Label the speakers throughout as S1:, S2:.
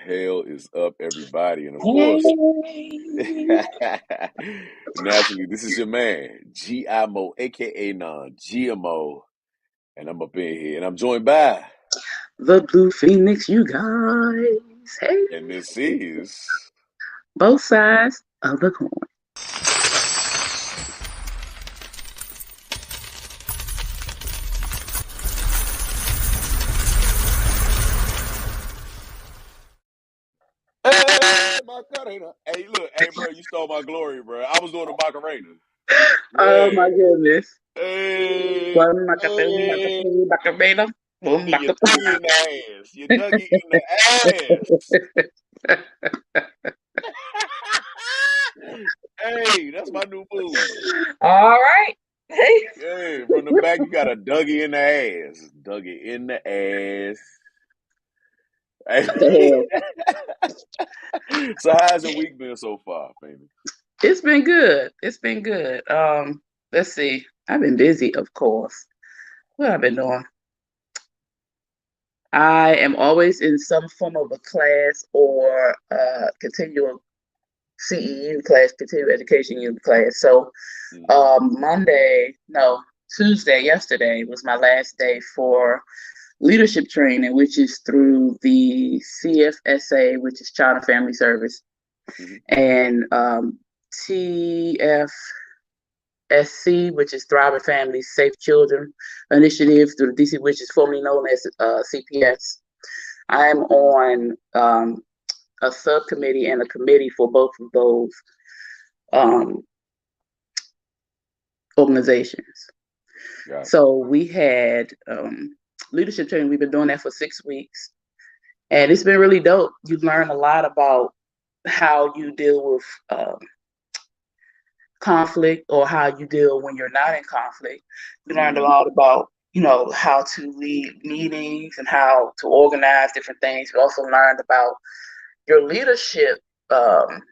S1: hell is up, everybody? And of course,
S2: Hey.
S1: naturally, this is your man, GIMO, aka non-GMO, and I'm up in here, and I'm joined by,
S2: The Blue Phoenix, you guys. Hey.
S1: and this is.
S2: Both sides of the coin.
S1: Hey, Macarena. Hey, look, hey, bro, you stole my glory, bro. I was doing the Macarena.
S2: Oh my
S1: Yeah.
S2: goodness.
S1: Hey,
S2: One
S1: hey,
S2: Macarena. Boom,
S1: you
S2: Macarena.
S1: dug it in the ass. You dug it in the ass. Hey, that's my new move.
S2: All right. Hey.
S1: Hey, from the back, you got a Dougie in the ass. Dougie in the ass.
S2: What the
S1: Hey. So how's your week been so far, baby?
S2: hell? It's been good. It's been good. Let's see. I've been busy, of course. What have I been doing? I am always in some form of a class or continual CEU class, continuing education unit class. So
S1: Hmm.
S2: Tuesday, yesterday was my last day for leadership training, which is through the CFSA, which is Child and Family Service,
S1: Hmm.
S2: and TFSC, which is Thriving Families, Safe Children Initiative through the DC, which is formerly known as CPS. I'm on a subcommittee and a committee for both of those um, organizations.
S1: Gotcha.
S2: So we had leadership training. We've been doing that for 6 weeks, and it's been really dope. You learn a lot about how you deal with conflict or how you deal when you're not in conflict. You learned a
S1: Hmm.
S2: lot about how to lead meetings and how to organize different things. We also learned about your leadership um,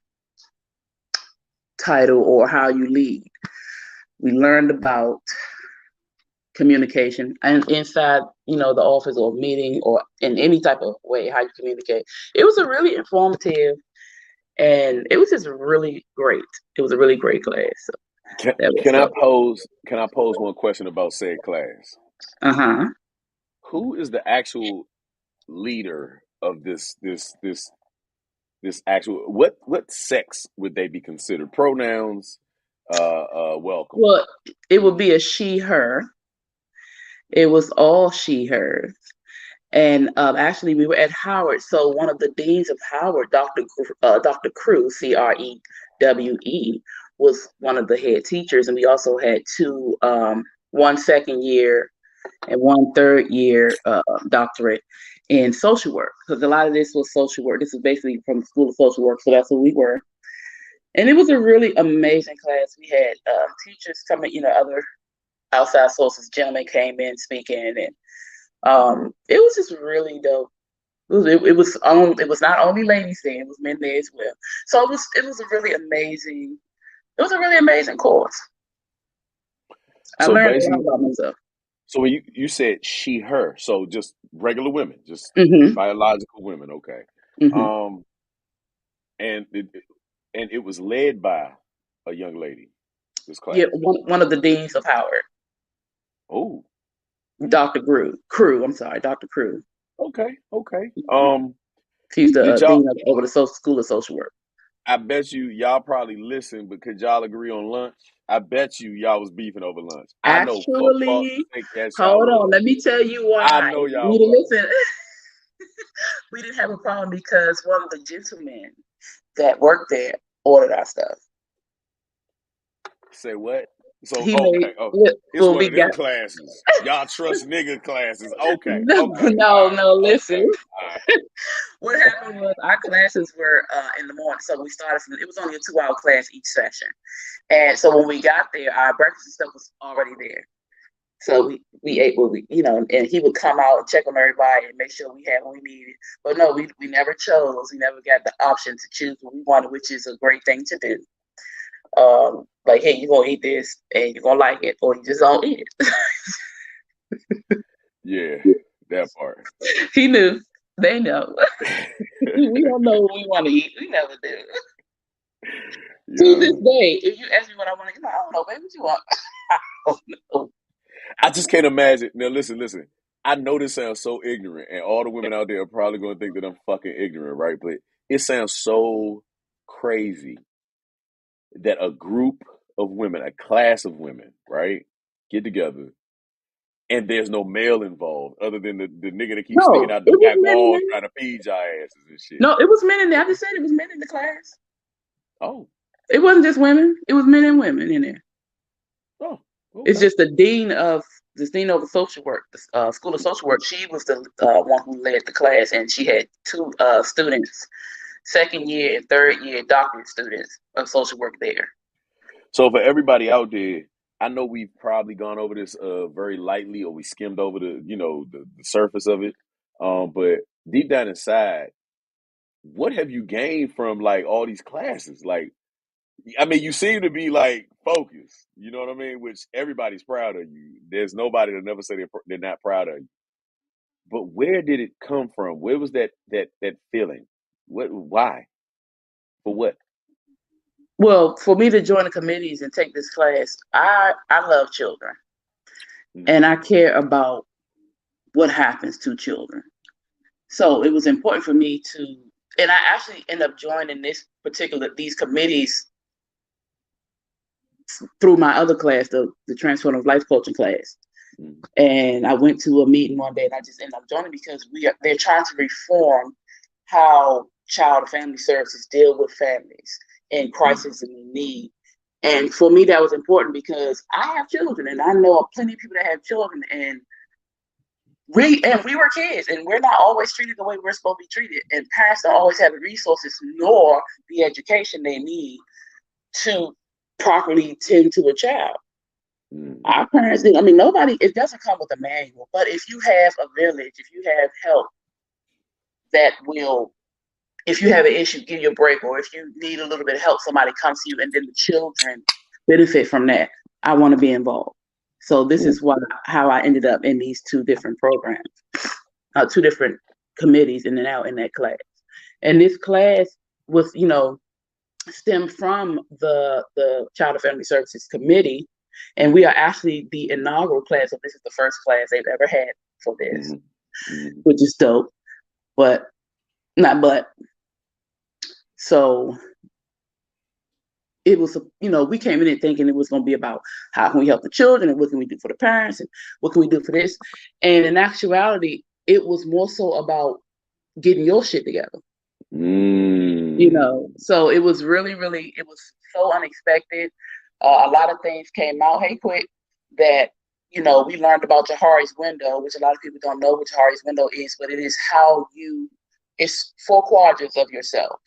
S2: title or how you lead. We learned about communication and inside the office or meeting or in any type of way how you communicate. It was a really informative and it was just really great. It was a really great class. So
S1: Can,
S2: that was
S1: can I
S2: dope.
S1: pose one question about said class?
S2: Uh-huh.
S1: Who is the actual leader of this actual what sex would they be considered? Pronouns, welcome.
S2: Well, it would be a she her. It was all she her. And actually, we were at Howard. So one of the deans of Howard, Dr. Crew, CREWE, was one of the head teachers, and we also had two, one second year and one third year doctorate in social work, because a lot of this was social work. This is basically from the School of Social Work, so that's what we were. And it was a really amazing class. We had teachers coming, other outside sources. Gentlemen came in speaking, and it was just really dope. It was not only ladies there; it was men there as well. So it was a really amazing. It was a really amazing course. I
S1: So
S2: learned a lot
S1: basically,
S2: about myself.
S1: so when you said she her, so just regular women, just
S2: Hmm.
S1: biological women, okay.
S2: Hmm.
S1: Um, and it was led by a young lady. This
S2: Yeah,
S1: class.
S2: one of the deans of Howard,
S1: Oh,
S2: Dr. Crew. I'm sorry, Dr. Crew.
S1: okay, okay.
S2: He's the
S1: Did y'all?
S2: dean over the School of Social Work.
S1: I bet y'all probably listened, but could y'all agree on lunch? I bet y'all was beefing over lunch. I know for fuck's
S2: Actually,
S1: sake yes y'all
S2: hold on.
S1: was.
S2: Let me tell you
S1: I
S2: why.
S1: know
S2: You
S1: y'all
S2: need to
S1: was.
S2: listen. We didn't have a problem because one of the gentlemen that worked there ordered our stuff.
S1: Say what? So
S2: He made
S1: okay, oh, it's
S2: well,
S1: one
S2: we
S1: of them
S2: got
S1: classes. Y'all trust nigga classes. Okay,
S2: no,
S1: okay,
S2: no,
S1: all right,
S2: no. Listen,
S1: okay, all right.
S2: what happened was our classes were in the morning, so we started from. It was only a 2 hour class each session, and so when we got there, our breakfast and stuff was already there. So we ate what and he would come out and check on everybody and make sure we had what we needed. But no, we never chose. We never got the option to choose what we wanted, which is a great thing to do. Like, hey, you're gonna eat this and you're gonna like it, or you just don't eat
S1: Yeah, that part.
S2: it. He knew. They know. We don't know what we want to eat. We never do. To this
S1: Yeah.
S2: day, if you ask me what I want to eat, I don't know, baby, what you want? I don't know.
S1: I just can't imagine. Now, listen. I know this sounds so ignorant, and all the women out there are probably going to think that I'm fucking ignorant, right? But it sounds so crazy that a group of women, a class of women, right, get together and there's no male involved other than the nigga that keeps sneaking
S2: No,
S1: out the
S2: it was
S1: back
S2: men in
S1: wall
S2: there.
S1: trying to feed y'all asses and shit.
S2: No, it was men in there. I just said it was men in the class.
S1: Oh,
S2: It wasn't just women. It was men and women in there.
S1: oh,
S2: It's
S1: okay.
S2: just the dean of social work, the school of social work. She was the one who led the class, and she had two students, second year and third year doctorate students of social work there.
S1: So for everybody out there, I know we've probably gone over this very lightly, or we skimmed over the surface of it. But deep down inside, what have you gained from like all these classes? Like, I mean, you seem to be like focused. You know what I mean? Which everybody's proud of you. There's nobody that never say they're not proud of you. But where did it come from? Where was that feeling? What? Why? For what?
S2: Well, for me to join the committees and take this class, I love children
S1: Mm,
S2: and I care about what happens to children. So it was important for me to, and I actually ended up joining these committees through my other class, the transformative life coaching class.
S1: mm,
S2: And I went to a meeting one day and I just ended up joining because they're trying to reform how child and family services deal with families in
S1: mm,
S2: crisis and in need. And for me, that was important because I have children and I know of plenty of people that have children, and we were kids and we're not always treated the way we're supposed to be treated. And parents don't always have the resources nor the education they need to properly tend to a child.
S1: mm,
S2: Our parents did. I mean, nobody. It doesn't come with a manual, but if you have a village, if you have help that will, if you have an issue, give you a break, or if you need a little bit of help, somebody comes to you, and then the children benefit from that. I want to be involved. So this
S1: mm,
S2: is how I ended up in these two different programs, two different committees, in and out in that class. And this class was, stemmed from the Child and Family Services Committee, and we are actually the inaugural class. So this is the first class they've ever had for this,
S1: mm, mm,
S2: which is dope. But not but so it was, we came in thinking it was going to be about how can we help the children and what can we do for the parents and what can we do for this. And in actuality, it was more so about getting your shit together.
S1: mm.
S2: So it was really, really, it was so unexpected. A lot of things came out, hey, quick, that, we learned about Johari's window, which a lot of people don't know what Johari's window is, but it is it's 4 quadrants of yourself.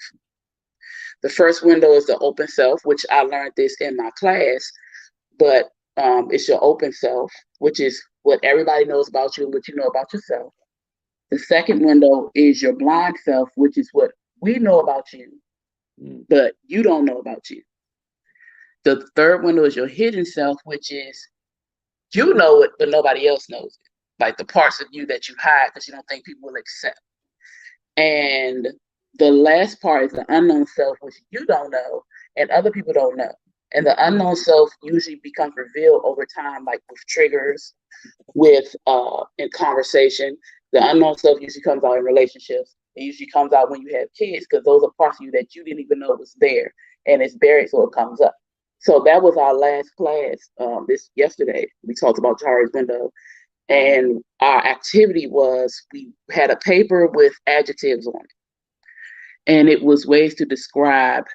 S2: The first window is the open self, which I learned this in my class, but it's your open self, which is what everybody knows about you and what you know about yourself. The second window is your blind self, which is what we know about you,
S1: Mm,
S2: but you don't know about you. The third window is your hidden self, which is you know it, but nobody else knows it. Like the parts of you that you hide because you don't think people will accept. And the last part is the unknown self, which you don't know and other people don't know. And the unknown self usually becomes revealed over time, like with triggers, with in conversation. The unknown self usually comes out in relationships. It usually comes out when you have kids because those are parts of you that you didn't even know was there, and it's buried, so it comes up. So that was our last class. This yesterday, we talked about Jari's window, and our activity was we had a paper with adjectives on it, and it was ways to describe,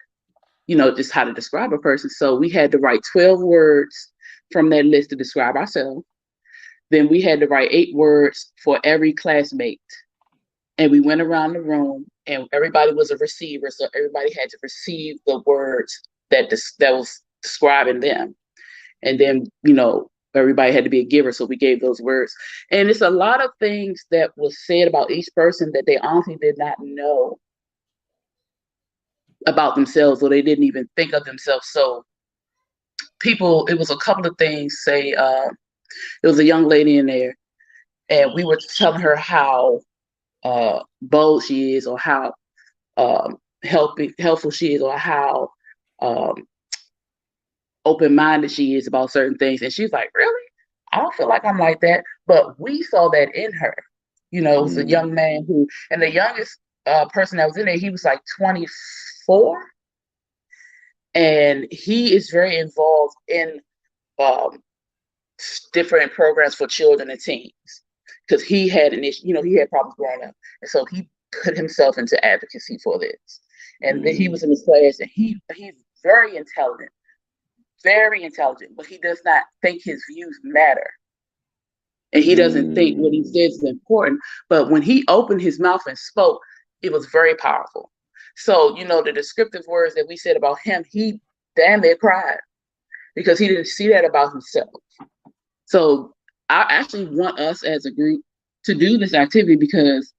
S2: just how to describe a person. So we had to write 12 words from that list to describe ourselves. Then we had to write 8 words for every classmate. And we went around the room and everybody was a receiver. So everybody had to receive the words that was describing them. And then, everybody had to be a giver. So we gave those words. And it's a lot of things that was said about each person that they honestly did not know about themselves, or they didn't even think of themselves. So it was a couple of things, say, there was a young lady in there and we were telling her how bold she is, or how helpful she is, or how um, open minded she is about certain things. And she's like, really? I don't feel like I'm like that. But we saw that in her. It was a
S1: Mm,
S2: young man who, and the youngest person that was in there, he was like 24. And he is very involved in um, different programs for children and teens because he had an issue, he had problems growing up. And so he put himself into advocacy for this. And then he
S1: mm,
S2: was in this class, and he's very intelligent, but he does not think his views matter. And he doesn't think what he
S1: mm.
S2: says is important. But when he opened his mouth and spoke, it was very powerful. So, the descriptive words that we said about him, he damn near cried because he didn't see that about himself. So I actually want us as a group to do this activity because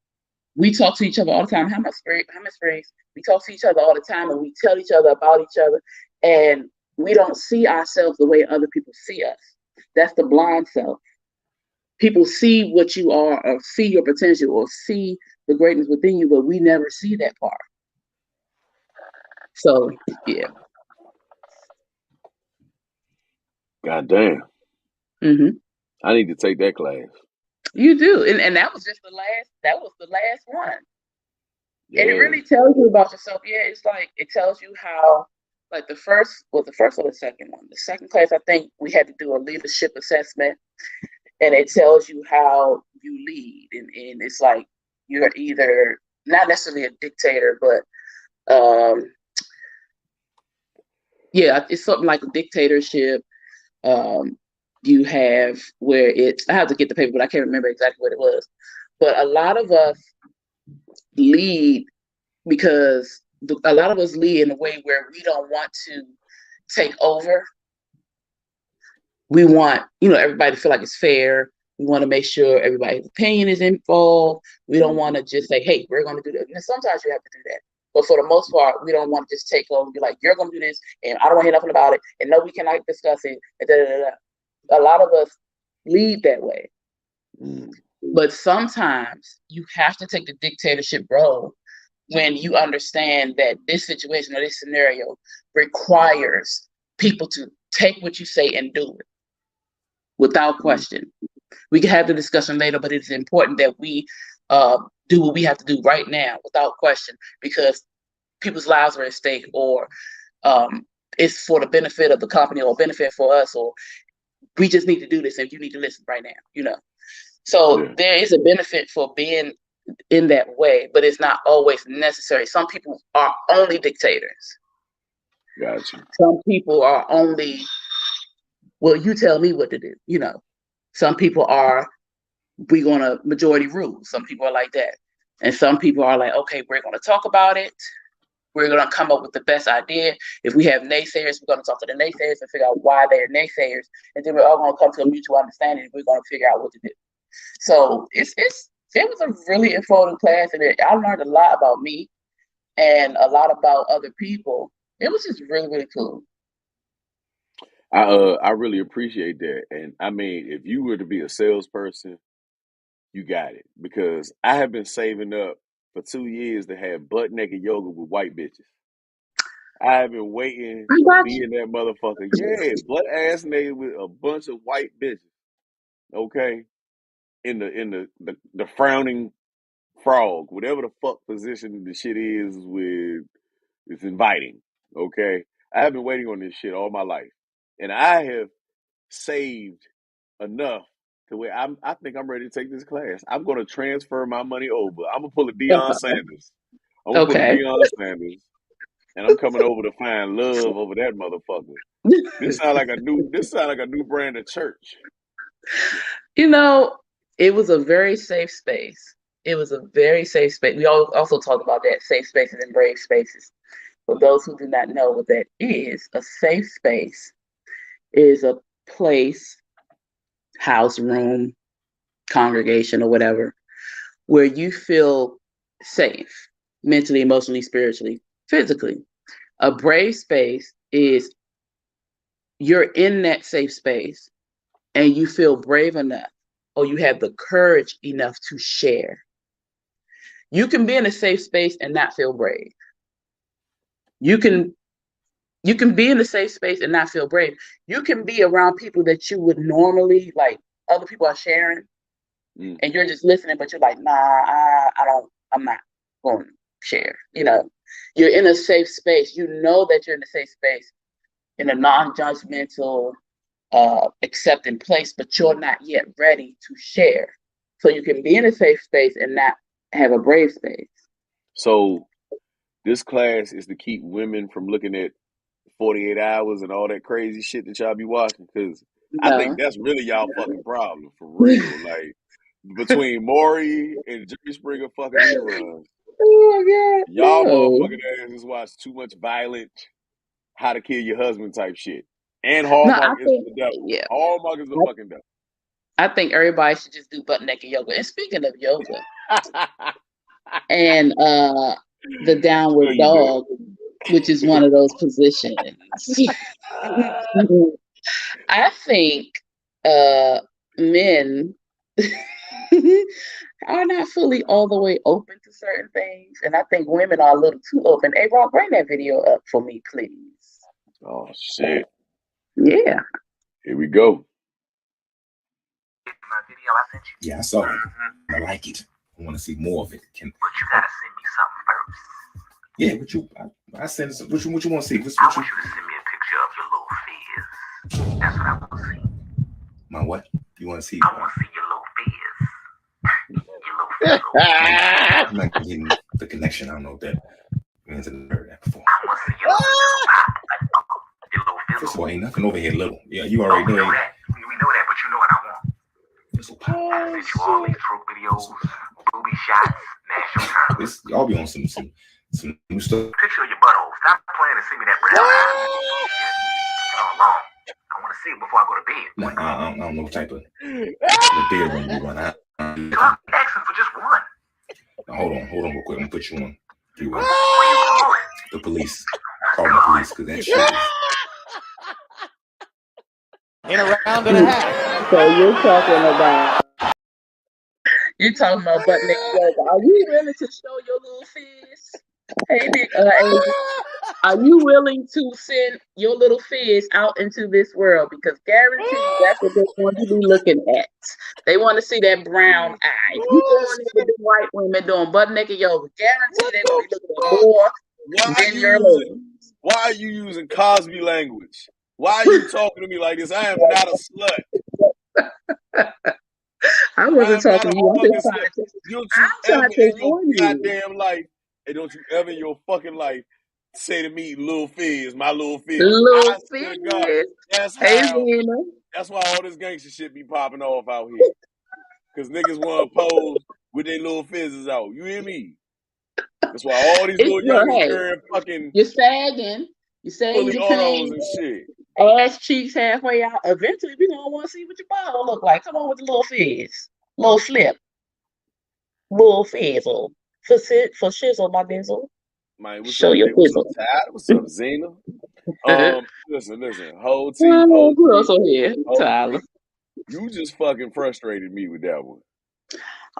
S2: we talk to each other all the time. How much space? We talk to each other all the time, and we tell each other about each other, and we don't see ourselves the way other people see us. That's the blind self. People see what you are, or see your potential, or see the greatness within you, but we never see that part. So yeah.
S1: God damn.
S2: Hmm.
S1: I need to take that class.
S2: You do, and that was just the last. That was the last one. And it
S1: Yeah.
S2: really tells you about yourself. Yeah, it's like it tells you how, like the first or the second one. The second class, I think we had to do a leadership assessment, and it tells you how you lead, and it's like you're either not necessarily a dictator, but yeah, it's something like a dictatorship. Um, you have where it's I have to get the paper, but I can't remember exactly what it was. But a lot of us lead because a lot of us lead in a way where we don't want to take over. We want, everybody to feel like it's fair. We want to make sure everybody's opinion is involved. We don't want to just say, hey, we're going to do that. And sometimes you have to do that. But for the most part, we don't want to just take over and be like, you're going to do this, and I don't want to hear nothing about it, and no, we cannot discuss it. And da, da, da, da. A lot of us lead that way.
S1: Mm.
S2: But sometimes you have to take the dictatorship role when you understand that this situation or this scenario requires people to take what you say and do it without
S1: Mm.
S2: question. We can have the discussion later, but it's important that we do what we have to do right now without question because people's lives are at stake, or it's for the benefit of the company or benefit for us, or we just need to do this and you need to listen right now. So
S1: Yeah.
S2: there is a benefit for being in that way, but it's not always necessary. Some people are only dictators.
S1: Gotcha.
S2: Some people are only, well, you tell me what to do. Some people are, we're going to majority rule. Some people are like that. And some people are like, okay, we're going to talk about it. We're going to come up with the best idea. If we have naysayers, we're going to talk to the naysayers and figure out why they're naysayers. And then we're all going to come to a mutual understanding. We're going to figure out what to do. So it was a really informative class, and I learned a lot about me and a lot about other people. It was just really, really cool.
S1: I really appreciate that. And I mean, if you were to be a salesperson, you got it. Because I have been saving up for 2 years to have butt naked yoga with white bitches. I have been waiting
S2: I
S1: to
S2: got
S1: be
S2: you.
S1: in that motherfucker. Yeah, butt ass naked with a bunch of white bitches. Okay, in the frowning frog, whatever the fuck position the shit is with, it's inviting. Okay, I have been waiting on this shit all my life, and I have saved enough to where I think I'm ready to take this class. I'm gonna transfer my money over. I'm gonna pull a Deion Sanders. I'm gonna pull a
S2: Okay.
S1: Deion Sanders, and I'm coming over to find love over that motherfucker. This sound like a new brand of church.
S2: you know, it was a very safe space. It was a very safe space. We also talked about that safe spaces and brave spaces. For those who do not know what that is, a safe space is a place, house, room, congregation, or whatever, where you feel safe mentally, emotionally, spiritually, physically. A brave space is you're in that safe space and you feel brave enough or you have the courage enough to share. You can be in a safe space and not feel brave. You can you can be in a safe space and not feel brave. You can be around people that you would normally like other people are sharing
S1: Mm.
S2: and you're just listening, but you're like, nah, I don't, I'm not going to share. You're in a safe space. You know that you're in a safe space in a non-judgmental, accepting place, but you're not yet ready to share. So you can be in a safe space and not have a brave space.
S1: So this class is to keep women from looking at 48 hours and all that crazy shit that y'all be watching. Because I think
S2: No.
S1: that's really y'all fucking problem for real. Like between Maury and Jerry Springer fucking reruns,
S2: Oh my God,
S1: y'all
S2: no.
S1: motherfucking asses watch too much violent, how to kill your husband type shit. And
S2: No, I
S1: Hallmark is
S2: think
S1: the devil.
S2: yeah.
S1: Hallmark is the
S2: I,
S1: fucking devil.
S2: I think everybody should just do butt naked yoga. And speaking of yoga and the
S1: No,
S2: downward
S1: you did.
S2: dog, which is one of those positions. I think men are not fully all the way open to certain things, and I think women are a little too open. Hey, Rob, bring that video up for me, please.
S1: Oh shit.
S2: Yeah.
S1: Here we go.
S3: My video I sent you.
S4: Yeah, I saw it. I like it. I want to see more of it.
S3: But you gotta send me something first.
S4: Yeah, what you? I sent it. What you want to see?
S3: I want you to send me a picture of your little fizz. That's what I want to see.
S4: My what? You want to see?
S3: I want to see your little fizz. Your little fizzle.
S4: I'm not getting the connection. I don't know what that means. I've heard that before.
S3: I want to see your little pop. Your little fizzle.
S4: First of all, ain't nothing over here little. Yeah, you already know
S3: that. We know that, but you know what I want.
S4: Fizzle pop.
S3: I sent you all these trope videos, booby shots. National turn.
S4: Y'all be on some new stuff.
S3: Picture of your butthole. Stop playing and send me that brown eye. Shit. All along. I want to see it before I go to bed.
S4: No, I don't know what type of beer run you run.
S3: I'm asking for just one.
S4: Now, hold on real quick. I'm gonna put you on.
S3: What are you calling?
S4: The police. Call the police because that shit is.
S5: In a round and a half.
S2: So you're talking about butt naked yoga. Are you willing to show your little fizz? Hey, Nick, Angel, are you willing to send your little fizz out into this world? Because guaranteed that's what they're going to be looking at. They want to see that brown eye. If you going in with the white women doing butt naked yoga, guaranteed they're going to be looking at more than your legs.
S1: Why are you using Cosby language? Why are you talking to me like this? I am not a slut.
S2: I wasn't talking to you. I'm just trying to warn you.
S1: Goddamn life. And don't you ever in your fucking life say to me, Lil Fizz, my Lil Fizz.
S2: Little fizz.
S1: That's
S2: Hey,
S1: how.
S2: Zena.
S1: That's why all this gangster shit be popping off out here. Because niggas want to pose with their little fizzes out. You hear me? That's why all these little youngins carrying fucking
S2: you're sagging. You're sagging
S1: fully
S2: your
S1: autos
S2: pants,
S1: and shit.
S2: ass cheeks halfway out. Eventually, we're going to want to see what your bottle look like. Come on with the little fizz. Little flip. Little fizzle. For shizzle, my dizzle.
S1: Man, what's
S2: Show
S1: up?
S2: your
S1: Hey, what's up,
S2: fizzle.
S1: Tad? What's up, Zena? Listen. Hold T.
S2: Who else on here? Tyler.
S1: You just fucking frustrated me with that one.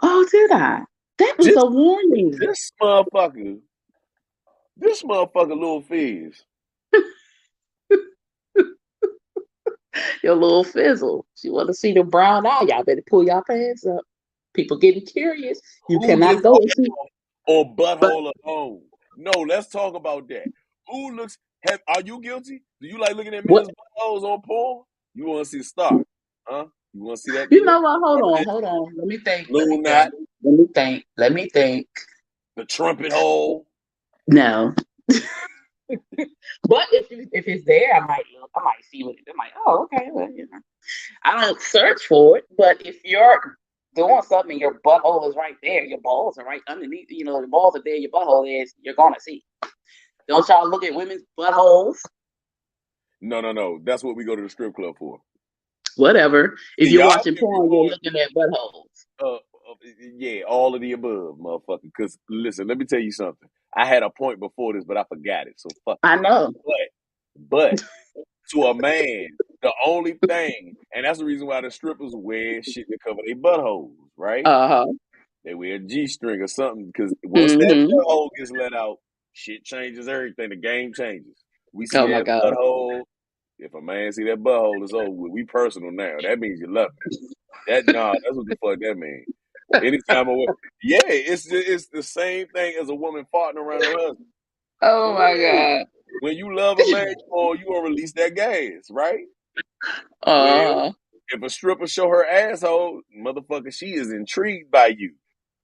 S2: Oh, did I? That was a warning.
S1: This motherfucker, Lil Fizz.
S2: Your little fizzle. She want to see the brown eye. Y'all better pull your pants up. People getting curious. You cannot go
S1: or butthole alone. No, let's talk about that. Who looks? Are you guilty? Do you like looking at men's buttholes on porn? You want to see the star? Huh? You want to see that?
S2: You know what? Hold on. Let me think. Let me think.
S1: The trumpet hole.
S2: No. But if it's there, I might see what it might. Oh, okay. Well, I don't search for it, but if you're doing something, your butthole is right there. Your balls are right underneath. The balls are there. Your butthole is. You're gonna see. Don't y'all look at women's buttholes?
S1: No. That's what we go to the strip club for.
S2: Whatever. If you're watching porn, you're looking at buttholes.
S1: Yeah, all of the above, motherfucker. Because listen, let me tell you something. I had a point before this, but I forgot it. So fuck.
S2: I know.
S1: But to a man, the only thing, and that's the reason why the strippers wear shit to cover their buttholes, right? They wear a G-string or something because once that
S2: Mm-hmm.
S1: butthole gets let out, shit changes everything. The game changes. We see
S2: Oh my
S1: that
S2: God.
S1: butthole. If a man see that butthole, it's over with. We personal now. That means you love it. That nah, that's what the fuck that means. Anytime yeah, it's the same thing as a woman farting around her husband.
S2: Oh
S1: For
S2: my
S1: real.
S2: God.
S1: When you love a man, you gonna release that gas, right? Well,
S2: Uh,
S1: if a stripper show her asshole, motherfucker, she is intrigued by you,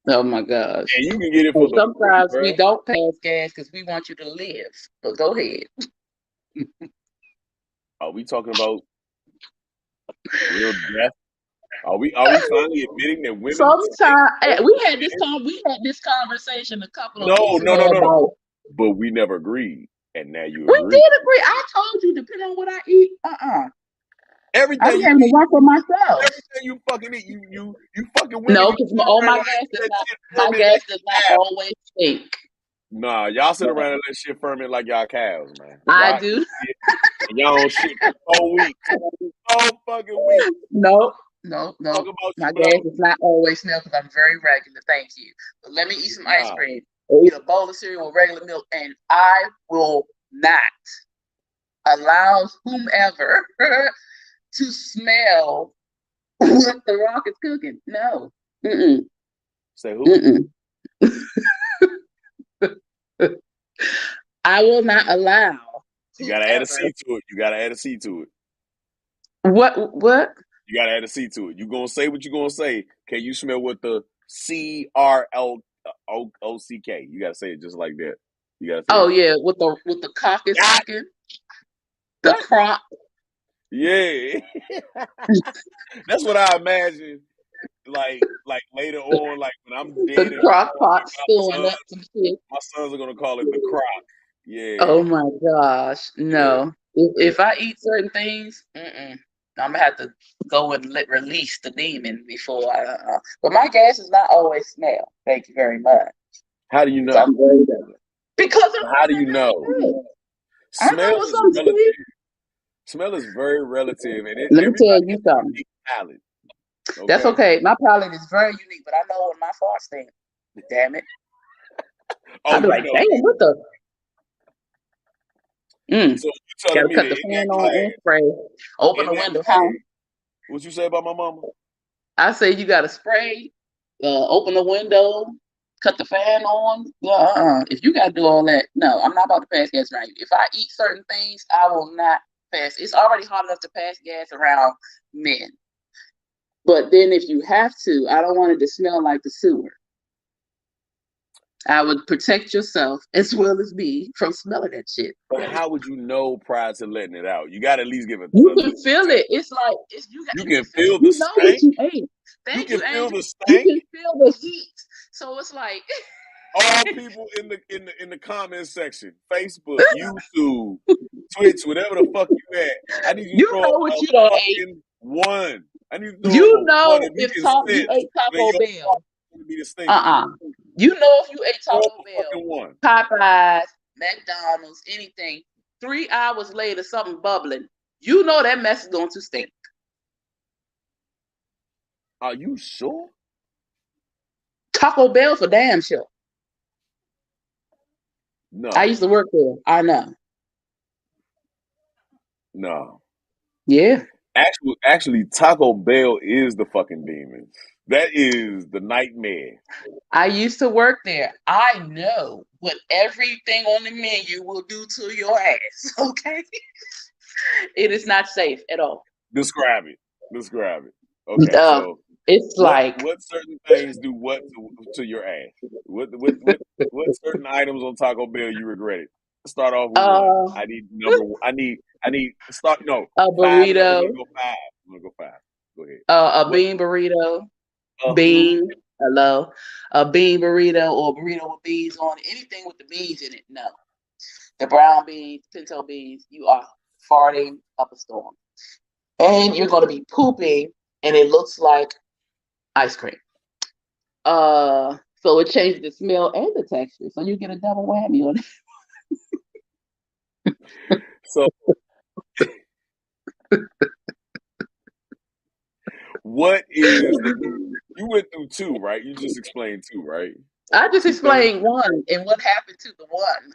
S2: oh my gosh.
S1: and you can get it for
S2: And
S1: the free,
S2: sometimes we
S1: bro.
S2: don't pass gas because we want you to live. But go ahead.
S1: Are we talking about real death? Are we finally admitting that women stink
S2: Sometimes
S1: more
S2: we
S1: than
S2: had this
S1: men?
S2: conversation a couple of
S1: No,
S2: weeks
S1: no, no,
S2: ago
S1: no, no.
S2: about
S1: But we never agreed, and now you
S2: we
S1: agree.
S2: did agree. I told you depending on what I eat, I
S1: Everything
S2: be
S1: you
S2: having to
S1: eat,
S2: work for myself.
S1: everything you fucking eat, you fucking women,
S2: No,
S1: you
S2: because
S1: sit
S2: all
S1: around
S2: my
S1: and
S2: gas
S1: let
S2: does
S1: that
S2: not
S1: shit
S2: my
S1: ferment
S2: gas
S1: like
S2: does not
S1: your cows.
S2: always stink.
S1: Nah, y'all sit around and let shit ferment like y'all cows, man.
S2: I
S1: Y'all
S2: do.
S1: eat it, and y'all don't shit for 4 weeks. 4 fucking weeks.
S2: No, no,
S1: Talk
S2: no.
S1: about
S2: My
S1: you
S2: gas
S1: love
S2: does not always smell because I'm very regular. Thank you. But let me eat some ice
S1: nah.
S2: cream or eat a bowl of cereal with regular milk, and I will not allow whomever to smell what the rock is cooking. No. Mm-mm.
S1: Say who?
S2: Mm-mm. I will not allow
S1: You gotta add a
S2: whomever.
S1: C to it. You gotta add a C to it.
S2: What?
S1: You gotta add a C to it. You gonna say what you gonna say. Can you smell what the CRLOCK? You gotta say it just like that. You gotta say
S2: Oh
S1: it.
S2: yeah, with the cock is
S1: God,
S2: cooking, the
S1: what?
S2: crock,
S1: Yeah. That's what I imagine. Like later on, like when I'm dead
S2: the
S1: and
S2: crock
S1: gone,
S2: pot
S1: and
S2: stewing up some shit.
S1: my sons are gonna call it the crock.
S2: Oh
S1: Yeah,
S2: my gosh,
S1: yeah,
S2: no. If
S1: yeah.
S2: I eat certain things, I'm gonna have to go and release the demon before I. But my gas does not always smell. Thank you very much.
S1: How do you
S2: So
S1: know?
S2: I'm very good. Because I'm
S1: How do you
S2: very
S1: know?
S2: good. I know
S1: Smell
S2: what's
S1: is
S2: up, Steve.
S1: relative. Smell is very relative, and
S2: Let me tell
S1: everybody
S2: you
S1: has a
S2: something.
S1: unique palate.
S2: That's
S1: Okay.
S2: okay. My palate is very unique, but I know when my farts stink. Damn it.
S1: Oh,
S2: I'll be
S1: you
S2: like,
S1: know
S2: damn,
S1: it.
S2: what the?
S1: So you telling
S2: Gotta
S1: me that
S2: cut the
S1: in that
S2: fan on and
S1: class,
S2: spray. Open
S1: in
S2: the
S1: that
S2: window, huh?
S1: class, what you say about my mama?
S2: I say you gotta spray, open the window, cut the fan on. Yeah, if you gotta do all that, no, I'm not about to pass gas around you. If I eat certain things, I will not pass. It's already hard enough to pass gas around men. But then if you have to, I don't want it to smell like the sewer. I would protect yourself as well as me from smelling that shit.
S1: But
S2: Okay.
S1: how would you know prior to letting it out? You got to at least give
S2: You
S1: a
S2: can feel
S1: test.
S2: it. It's like you got
S1: You
S2: you can
S1: can
S2: feel it.
S1: feel the
S2: You know what
S1: stank.
S2: you ate.
S1: You
S2: Thank
S1: can
S2: you,
S1: feel
S2: Angel.
S1: the
S2: You
S1: stank.
S2: can feel the heat. So it's like
S1: All people in the comment section, Facebook, YouTube, Twitch, whatever the fuck you at, I need you to
S2: you
S1: throw up
S2: know what
S1: a
S2: you don't eat.
S1: fucking one. I need you to throw up
S2: You
S1: a one
S2: know
S1: if you
S2: if
S1: can
S2: you
S1: sense
S2: ate
S1: when
S2: Taco
S1: your
S2: Bell.
S1: fuck is gonna be the stinky.
S2: Uh-uh. You know if you ate
S1: Throw up
S2: Taco
S1: a
S2: Bell,
S1: fucking one.
S2: Popeyes, McDonald's, anything, 3 hours later, something bubbling. You know that mess is going to stink.
S1: Are you sure?
S2: Taco Bell for damn sure. I
S1: No,
S2: used to work there. I know.
S1: no.
S2: Yeah.
S1: Actually, Taco Bell is the fucking demons. That is the nightmare.
S2: I used to work there. I know what everything on the menu will do to your ass. Okay. It is not safe at all.
S1: Describe it. Describe it. Okay,
S2: Uh,
S1: so
S2: it's
S1: what
S2: like
S1: what certain things do what to your ass? What certain items on Taco Bell you regretted? Start off with one.
S2: uh,
S1: I need number one. I need start no
S2: a
S1: five and up. We're
S2: burrito,
S1: gonna go five. I'm gonna go five. Go ahead.
S2: a
S1: What
S2: bean burrito,
S1: who?
S2: bean, hello, a bean burrito or a burrito with beans on it. Anything with the beans in it, no. The brown beans, pinto beans, you are farting up a storm. And you're going to be pooping and it looks like ice cream. So it changes the smell and the texture. So you get a double whammy on it.
S1: So what is the You went through two, right? You just explained two, right?
S2: I just
S1: Two things.
S2: explained one and what happened to the one.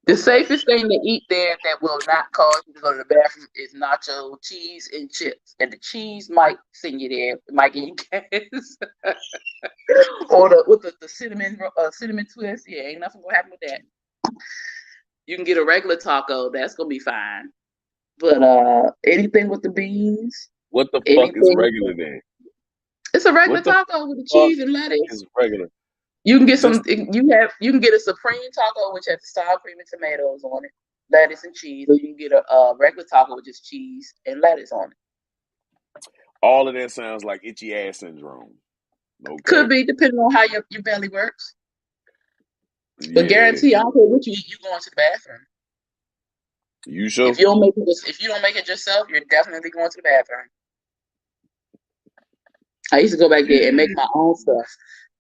S2: The
S1: Okay.
S2: safest thing to eat there that will not cause you to go to the bathroom is nacho cheese and chips. And the cheese might send you there, it might give you gas. Or the cinnamon twist. Yeah, ain't nothing gonna happen with that. You can get a regular taco, that's gonna be fine. But anything with the beans,
S1: What the fuck is
S2: anything,
S1: regular then?
S2: it's a regular
S1: What the
S2: taco with the
S1: fuck
S2: cheese and lettuce.
S1: is regular?
S2: You can get
S1: Just
S2: you can get a supreme taco which has sour cream and tomatoes on it, lettuce and cheese, or you can get a regular taco with just cheese and lettuce on it.
S1: all of that sounds like itchy ass syndrome.
S2: Could
S1: Okay.
S2: be depending on how your belly works. But
S1: Yeah.
S2: guarantee I don't care what you eat, you going to the bathroom.
S1: You
S2: If
S1: sure?
S2: you don't make it if you don't make it yourself, you're definitely going to the bathroom. I used to go back there and make my own stuff.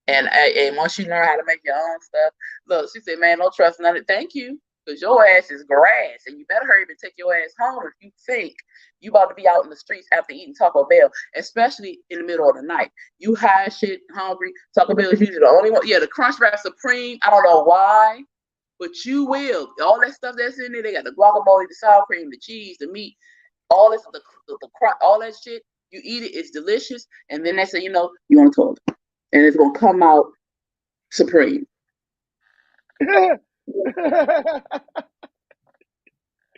S2: And once you learn how to make your own stuff, look, she said, man, don't trust none of it. Thank you. Because your ass is grass. And you better hurry up and take your ass home if you think you about to be out in the streets after eating Taco Bell, especially in the middle of the night. You high shit, hungry. Taco Bell is usually the only one. Yeah, the Crunch Wrap Supreme. I don't know why, but you will. All that stuff that's in there, they got the guacamole, the sour cream, the cheese, the meat, all this, all that shit. You eat it, it's delicious. And then they say, you on the toilet. And it's going to come out supreme.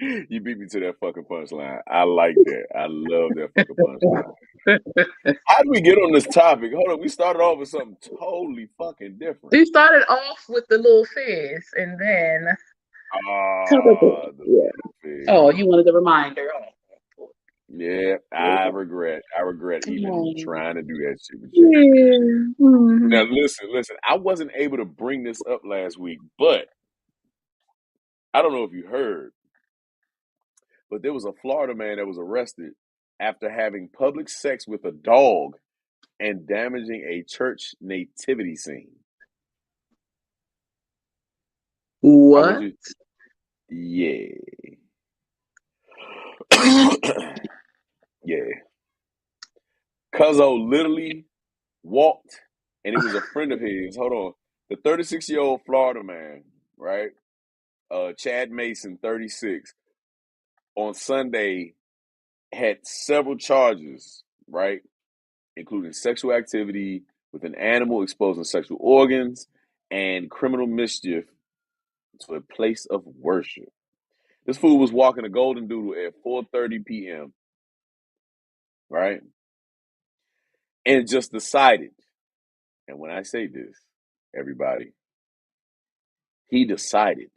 S1: You beat me to that fucking punchline. I like that. I love that fucking punchline. How did we get on this topic? Hold on. We started off with something totally fucking different.
S2: We started off with the little fizz, and then
S1: Ah, the
S2: yeah. Oh, you wanted the reminder.
S1: yeah, I regret even
S2: Oh.
S1: trying to do that shit with you.
S2: Yeah. Mm-hmm.
S1: Now listen. I wasn't able to bring this up last week, but I don't know if you heard, but there was a Florida man that was arrested after having public sex with a dog and damaging a church nativity scene. I want
S2: What?
S1: you, yeah, yeah. Cuzzo literally walked, and it was a friend of his. Hold on, the 36-year-old Florida man, right? Chad Mason, 36, on Sunday had several charges, right? Including sexual activity with an animal exposing sexual organs and criminal mischief to a place of worship. This fool was walking a golden doodle at 4:30 p.m., right? And just decided, and when I say this, everybody, he decided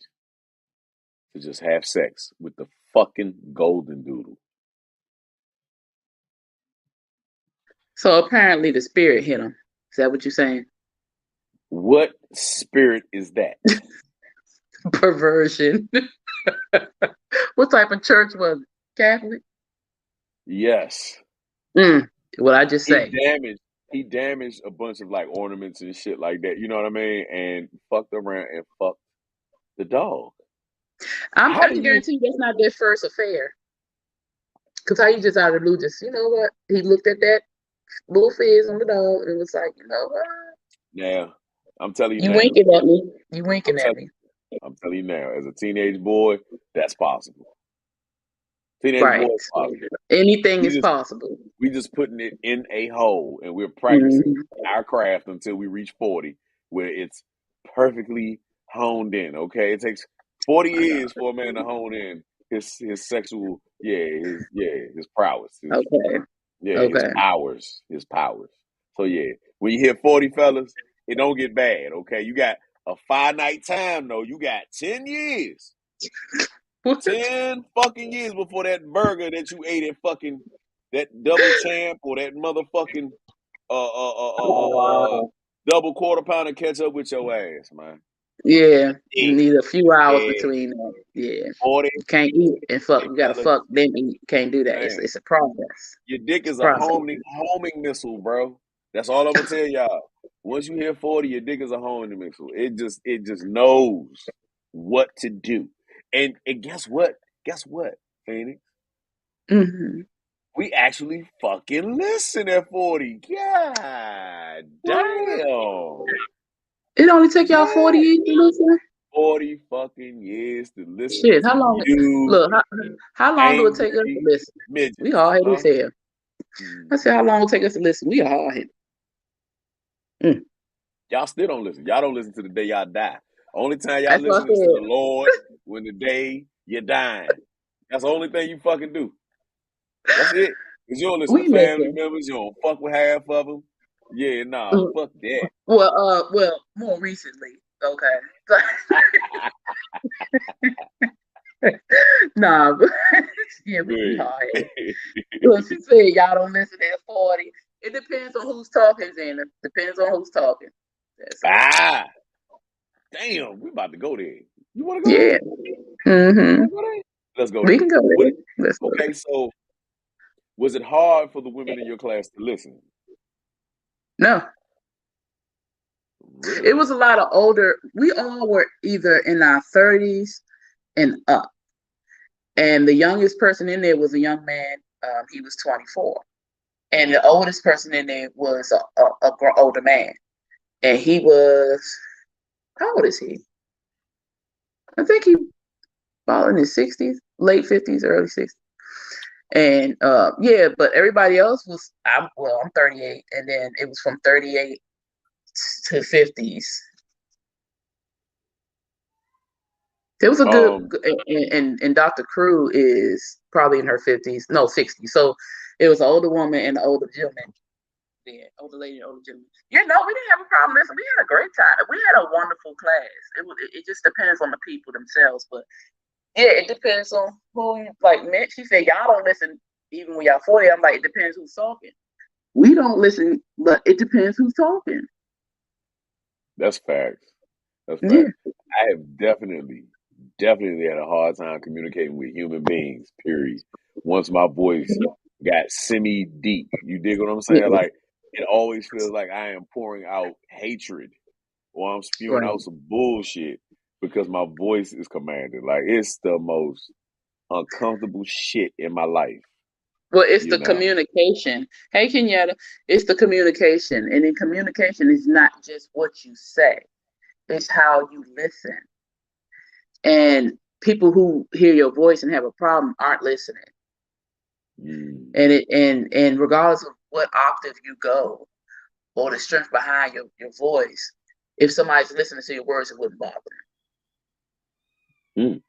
S1: to just have sex with the fucking golden doodle.
S2: So apparently the spirit hit him. Is that what you're saying?
S1: What spirit is that?
S2: Perversion. What type of church was it? Catholic?
S1: Yes.
S2: What I just say?
S1: He damaged a bunch of like ornaments and shit like that. You know what I mean? And fucked around and fucked the dog.
S2: I
S1: How do
S2: can
S1: you?
S2: guarantee you that's not their first affair. Because how you just out of the blue, just, you know what? He looked at that little fizz on the dog and was like, you know what?
S1: Now, I'm telling you
S2: You
S1: now.
S2: winking at me. You
S1: I'm
S2: winking at
S1: telling.
S2: me.
S1: I'm telling you now. As a teenage boy, that's possible. Teenage boy
S2: Right.
S1: is possible.
S2: Anything
S1: We
S2: is
S1: just
S2: possible.
S1: we just putting it in a hole, and we're practicing
S2: Mm-hmm.
S1: our craft until we reach 40, where it's perfectly honed in. Okay, it takes 40 years for a man to hone in his sexual, his prowess,
S2: Okay.
S1: his
S2: Okay.
S1: powers. So yeah, when you hit 40, fellas, it don't get bad. Okay, you got a finite time though. You got 10 years. 10 fucking years before that burger that you ate at fucking that double champ or that motherfucking double quarter pounder catch up with your ass, man.
S2: Yeah. You
S1: Yeah,
S2: need a few hours
S1: yeah.
S2: between that. Yeah.
S1: 40,
S2: You can't eat and fuck. You gotta
S1: fellas,
S2: fuck, then eat. You can't do that.
S1: man.
S2: It's a process.
S1: Your dick
S2: It's a
S1: is a
S2: process.
S1: homing missile, bro. That's all I'm gonna tell y'all. Once you hit 40, your dick is a homing missile. It just knows what to do. And guess what? Guess what, Phoenix?
S2: Mm-hmm.
S1: We actually fucking listen at 40. God damn.
S2: It only took y'all 40
S1: Yeah.
S2: years to listen?
S1: 40 fucking years to listen
S2: Shit,
S1: to
S2: how long?
S1: you,
S2: Look, how long do it take us to
S1: angry
S2: listen? We
S1: midgets,
S2: all had
S1: huh?
S2: this here. I said, how long will it take us to listen? We all had. Mm.
S1: Y'all still don't listen. Y'all don't listen to the day y'all die. Only time y'all
S2: That's what I
S1: listen is to the
S2: said.
S1: Lord when the day you're dying. That's the only thing you fucking do. That's it. Because you don't listen to
S2: We
S1: family
S2: listen.
S1: members. You don't fuck with half of them. Yeah, nah,
S2: Mm.
S1: fuck that.
S2: Well, more recently, okay. Nah, but yeah, we
S1: Good.
S2: hard headed. Look, she said y'all don't listen at 40. It depends on who's talking, Zena. Depends on who's talking. That's all.
S1: Ah, damn, we about to go there. You want to go
S2: Yeah.
S1: there? You
S2: Mm-hmm.
S1: want to go there? Let's go
S2: We
S1: there.
S2: can go
S1: What?
S2: there. Let's go
S1: Okay, so was it hard for the women in your class to listen?
S2: there. No. It
S1: Really?
S2: was a lot of older. We all were either in our 30s and up. And the youngest person in there was a young man. He was 24. And the oldest person in there was a older man. And he was, how old is he? I think he about in his 60s, late 50s, early 60s. And yeah, but everybody else was, I'm 38. And then it was from 38 to 50s. It was a good,
S1: Um,
S2: and Dr. Crew is probably in her 50s, no 60s. So it was an older woman and an older gentleman. Yeah, older lady and older gentleman. You know, we didn't have a problem. Listen, we had a great time. We had a wonderful class. It just depends on the people themselves. But yeah, it depends on who. Like Mitch, she said, y'all don't listen even when y'all 40. I'm like, it depends who's talking. We don't listen, but it depends who's talking.
S1: that's facts. That's
S2: Yeah,
S1: facts. I have definitely had a hard time communicating with human beings, period. Once my voice got semi deep. You dig what I'm saying?
S2: yeah,
S1: Like, it always feels like I am pouring out hatred or I'm spewing
S2: right.
S1: out some bullshit because my voice is commanding. Like, it's the most uncomfortable shit in my life,
S2: Well, it's
S1: you
S2: the
S1: know?
S2: communication. Hey, Kenyatta, it's the communication. And in communication, it's not just what you say, it's how you listen. And people who hear your voice and have a problem aren't listening.
S1: Mm.
S2: And regardless of what octave you go or the strength behind your voice, if somebody's listening to your words, it wouldn't bother
S1: Mm.
S2: them.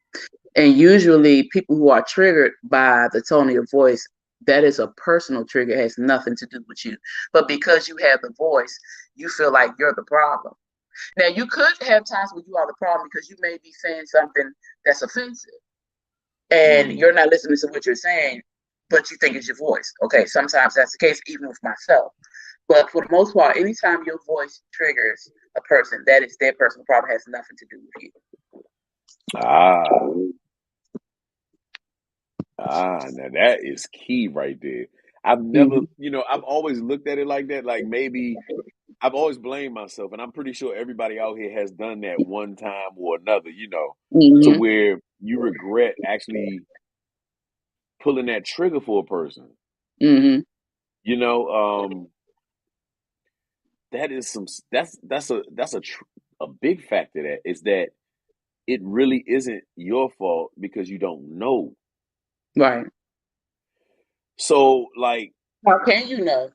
S2: And usually people who are triggered by the tone of your voice, that is a personal trigger, it has nothing to do with you. But because you have the voice, you feel like you're the problem. Now you could have times when you are the problem because you may be saying something that's offensive and
S1: Mm.
S2: you're not listening to what you're saying, but you think it's your voice. Okay, sometimes that's the case, even with myself. But for the most part, anytime your voice triggers a person, that is their personal problem, has nothing to do with you.
S1: Ah. Ah, now that is key right there. I've never,
S2: Mm-hmm.
S1: I've always looked at it like that. Like maybe I've always blamed myself, and I'm pretty sure everybody out here has done that one time or another, to
S2: Mm-hmm.
S1: where you regret actually pulling that trigger for a person.
S2: Mm-hmm.
S1: You know, that is a big factor that is that it really isn't your fault because you don't know.
S2: Right.
S1: So like,
S2: How can you know?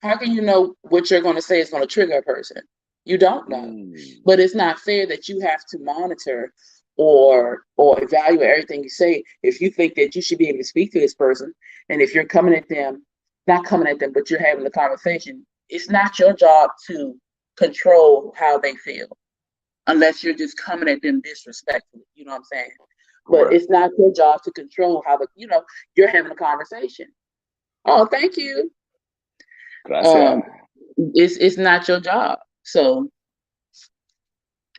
S2: How can you know what you're going to say is going to trigger a person? You don't know.
S1: mm,
S2: But it's not fair that you have to monitor or evaluate everything you say if you think that you should be able to speak to this person. And if you're coming at them, not coming at them, but you're having a conversation, it's not your job to control how they feel unless you're just coming at them disrespectfully. You know what I'm saying? But
S1: correct.
S2: it's not your job to control you're having a conversation. Oh, thank you. Um,
S1: Gracias.
S2: it's not your job. So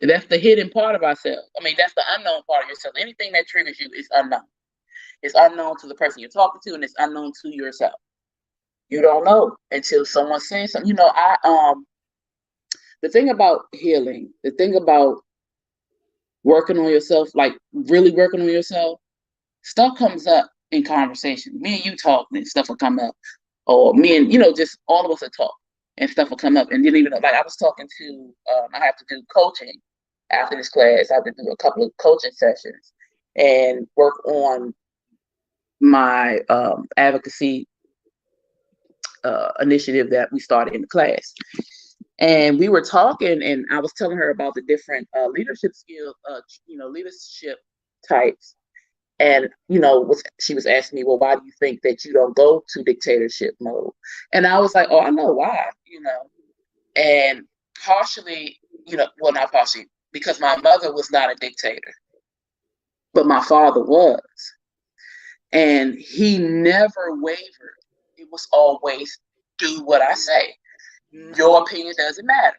S2: that's the hidden part of ourselves. I mean, that's the unknown part of yourself. Anything that triggers you is unknown. It's unknown to the person you're talking to, and it's unknown to yourself. You don't know until someone says something. The thing about healing, the thing about working on yourself, like really working on yourself, stuff comes up in conversation. Me and you talk and stuff will come up. Or me and, just all of us will talk and stuff will come up. And didn't even know, like I was talking to, I have to do coaching after this class. I have to do a couple of coaching sessions and work on my advocacy initiative that we started in the class. And we were talking, and I was telling her about the different leadership skills, leadership types. And, she was asking me, well, why do you think that you don't go to dictatorship mode? And I was like, oh, I know why, And partially, well, not partially, because my mother was not a dictator, but my father was. And he never wavered. It was always do what I say. Your opinion doesn't matter.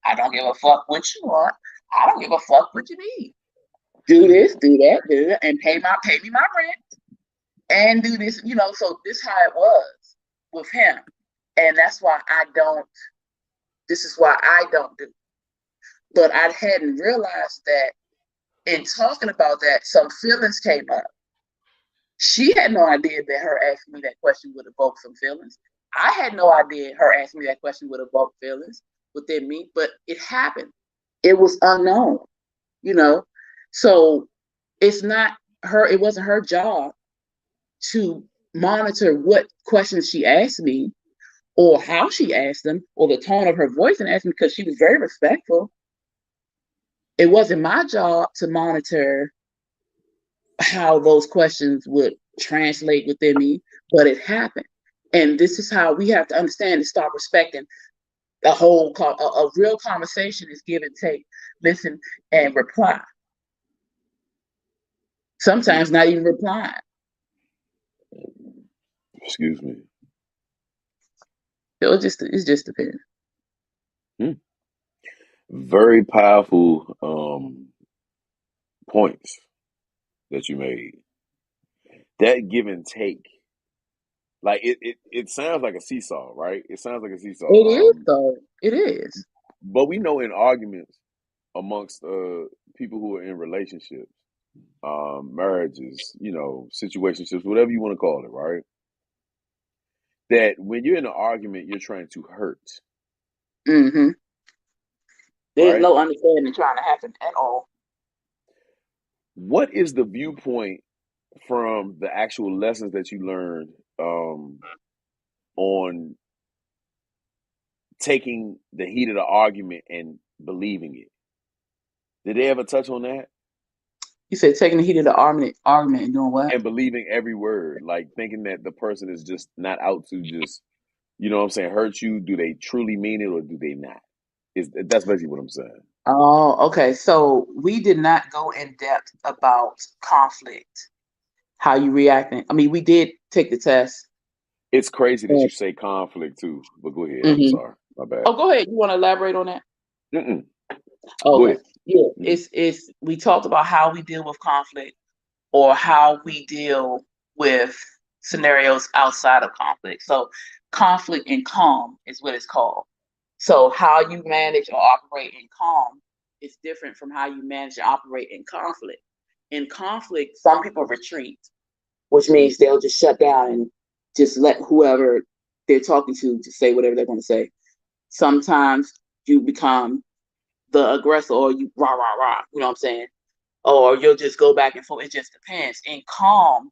S2: I don't give a fuck what you want. I don't give a fuck what you need. Do this, do that, and pay me my rent, and do this. So this is how it was with him, and that's why I don't. This is why I don't do. But I hadn't realized that in talking about that, some feelings came up. She had no idea that her asking me that question would evoke some feelings. I had no idea her asking me that question would evoke feelings within me, but it happened. It was unknown, So it's not her, it wasn't her job to monitor what questions she asked me or how she asked them or the tone of her voice and asked me, because she was very respectful. It wasn't my job to monitor how those questions would translate within me, but it happened. And this is how we have to understand and start respecting a real conversation is give and take, listen, and reply. Sometimes not even replying.
S1: Excuse me.
S2: It just depends.
S1: Very powerful points that you made. That give and take, like it sounds like a seesaw, right? It sounds like a seesaw.
S2: It is, though. It is.
S1: But we know in arguments amongst people who are in relationships, marriages, situationships, whatever you want to call it, right? That when you're in an argument, you're trying to hurt.
S2: Mm-hmm. There's
S1: right?
S2: no understanding trying to happen at all.
S1: What is the viewpoint from the actual lessons that you learned on taking the heat of the argument and believing it? Did they ever touch on that?
S2: You said taking the heat of the argument and doing what?
S1: And believing every word, like thinking that the person is just not out to just, hurt you. Do they truly mean it or do they not? That's basically what I'm saying.
S2: Oh, okay. So we did not go in depth about conflict, how you reacting. I mean, we did take the test.
S1: It's crazy that you say conflict too, but go ahead. I'm
S2: Mm-hmm.
S1: sorry. My bad.
S2: Oh, go ahead. You want to elaborate on that?
S1: Mm-mm.
S2: Okay.
S1: Go ahead.
S2: Yeah. It's we talked about how we deal with conflict or how we deal with scenarios outside of conflict. So conflict and calm is what it's called. So how you manage or operate in calm is different from how you manage and operate in conflict. In conflict, some people retreat, which means they'll just shut down and just let whoever they're talking to just say whatever they're going to say. Sometimes you become the aggressor or you rah, rah, rah, you know what I'm saying? Or you'll just go back and forth. It just depends. In calm,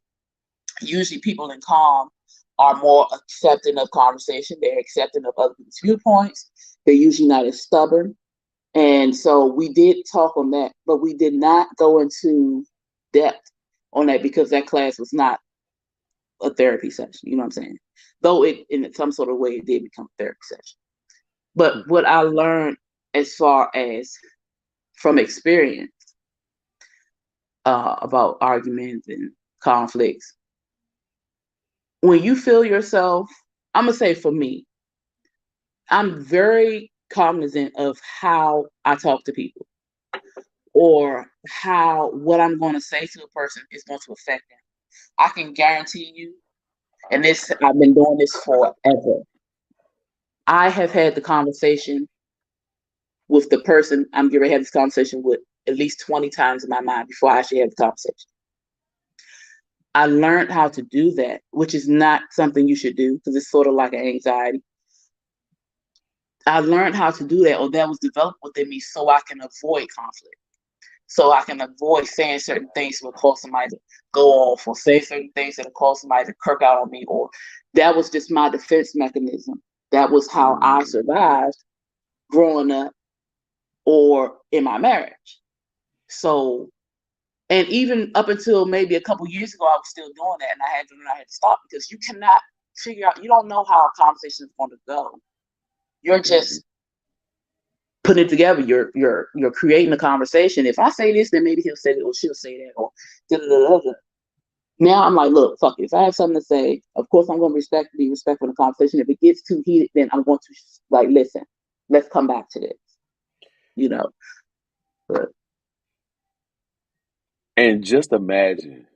S2: usually people in calm are more accepting of conversation. They're accepting of other people's viewpoints. They're usually not as stubborn. And so we did talk on that, but we did not go into depth on that because that class was not a therapy session. You know what I'm saying? Though it, in some sort of way, it did become a therapy session. But what I learned as far as from experience about arguments and conflicts, when you feel yourself, I'm gonna say for me, I'm very cognizant of how I talk to people or how what I'm going to say to a person is going to affect them. I can guarantee you, and this I've been doing this forever. I have had the conversation with the person I'm going to have this conversation with at least 20 times in my mind before I actually have the conversation. I learned how to do that, which is not something you should do because it's sort of like an anxiety. I learned how to do that, or that was developed within me so I can avoid conflict. So I can avoid saying certain things that will cause somebody to go off or say certain things that will cause somebody to kirk out on me. Or that was just my defense mechanism. That was how I survived growing up or in my marriage. So, and even up until maybe a couple years ago, I was still doing that, and I had to learn I had to stop because you cannot figure out. You don't know how a conversation is going to go. You're just putting it together. You're creating a conversation. If I say this, then maybe he'll say that, or she'll say that, or da da da da. Now I'm like, look, fuck it. If I have something to say, of course I'm going to be respectful in the conversation. If it gets too heated, then I'm going to like listen. Let's come back to this. You know. But
S1: And just imagine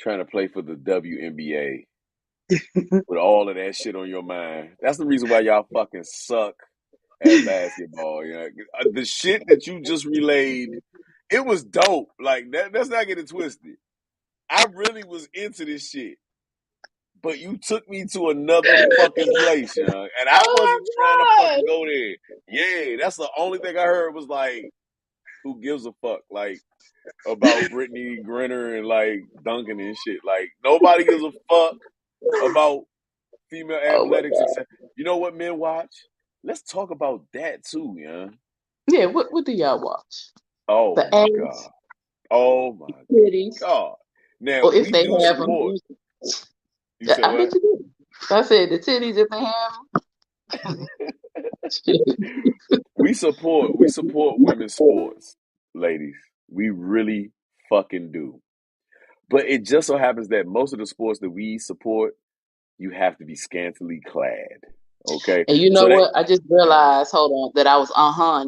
S1: trying to play for the WNBA with all of that shit on your mind. That's the reason why y'all fucking suck at basketball. You know, the shit that you just relayed, it was dope. Like that. Let's not get it twisted. I really was into this shit, but you took me to another fucking place, you know, and I wasn't trying to
S2: oh
S1: fucking go there. Yeah, that's the only thing I heard was like, who gives a fuck? Like, about Brittany Griner and like Duncan and shit. Like, nobody gives a fuck about female
S2: my
S1: athletics
S2: god.
S1: except, you know what men watch? Let's talk about that too, yeah.
S2: Yeah. What do y'all watch?
S1: Oh
S2: The
S1: my
S2: ads,
S1: God. Oh my
S2: cities,
S1: God. Now,
S2: or if
S1: we
S2: they
S1: do
S2: have them.
S1: support. You said
S2: I bet
S1: what?
S2: you do. I said the titties if they have them.
S1: We support women's sports, ladies. We really fucking do. But it just so happens that most of the sports that we support, you have to be scantily clad. Okay?
S2: And you know
S1: So that
S2: what? I just realized, hold on, that I was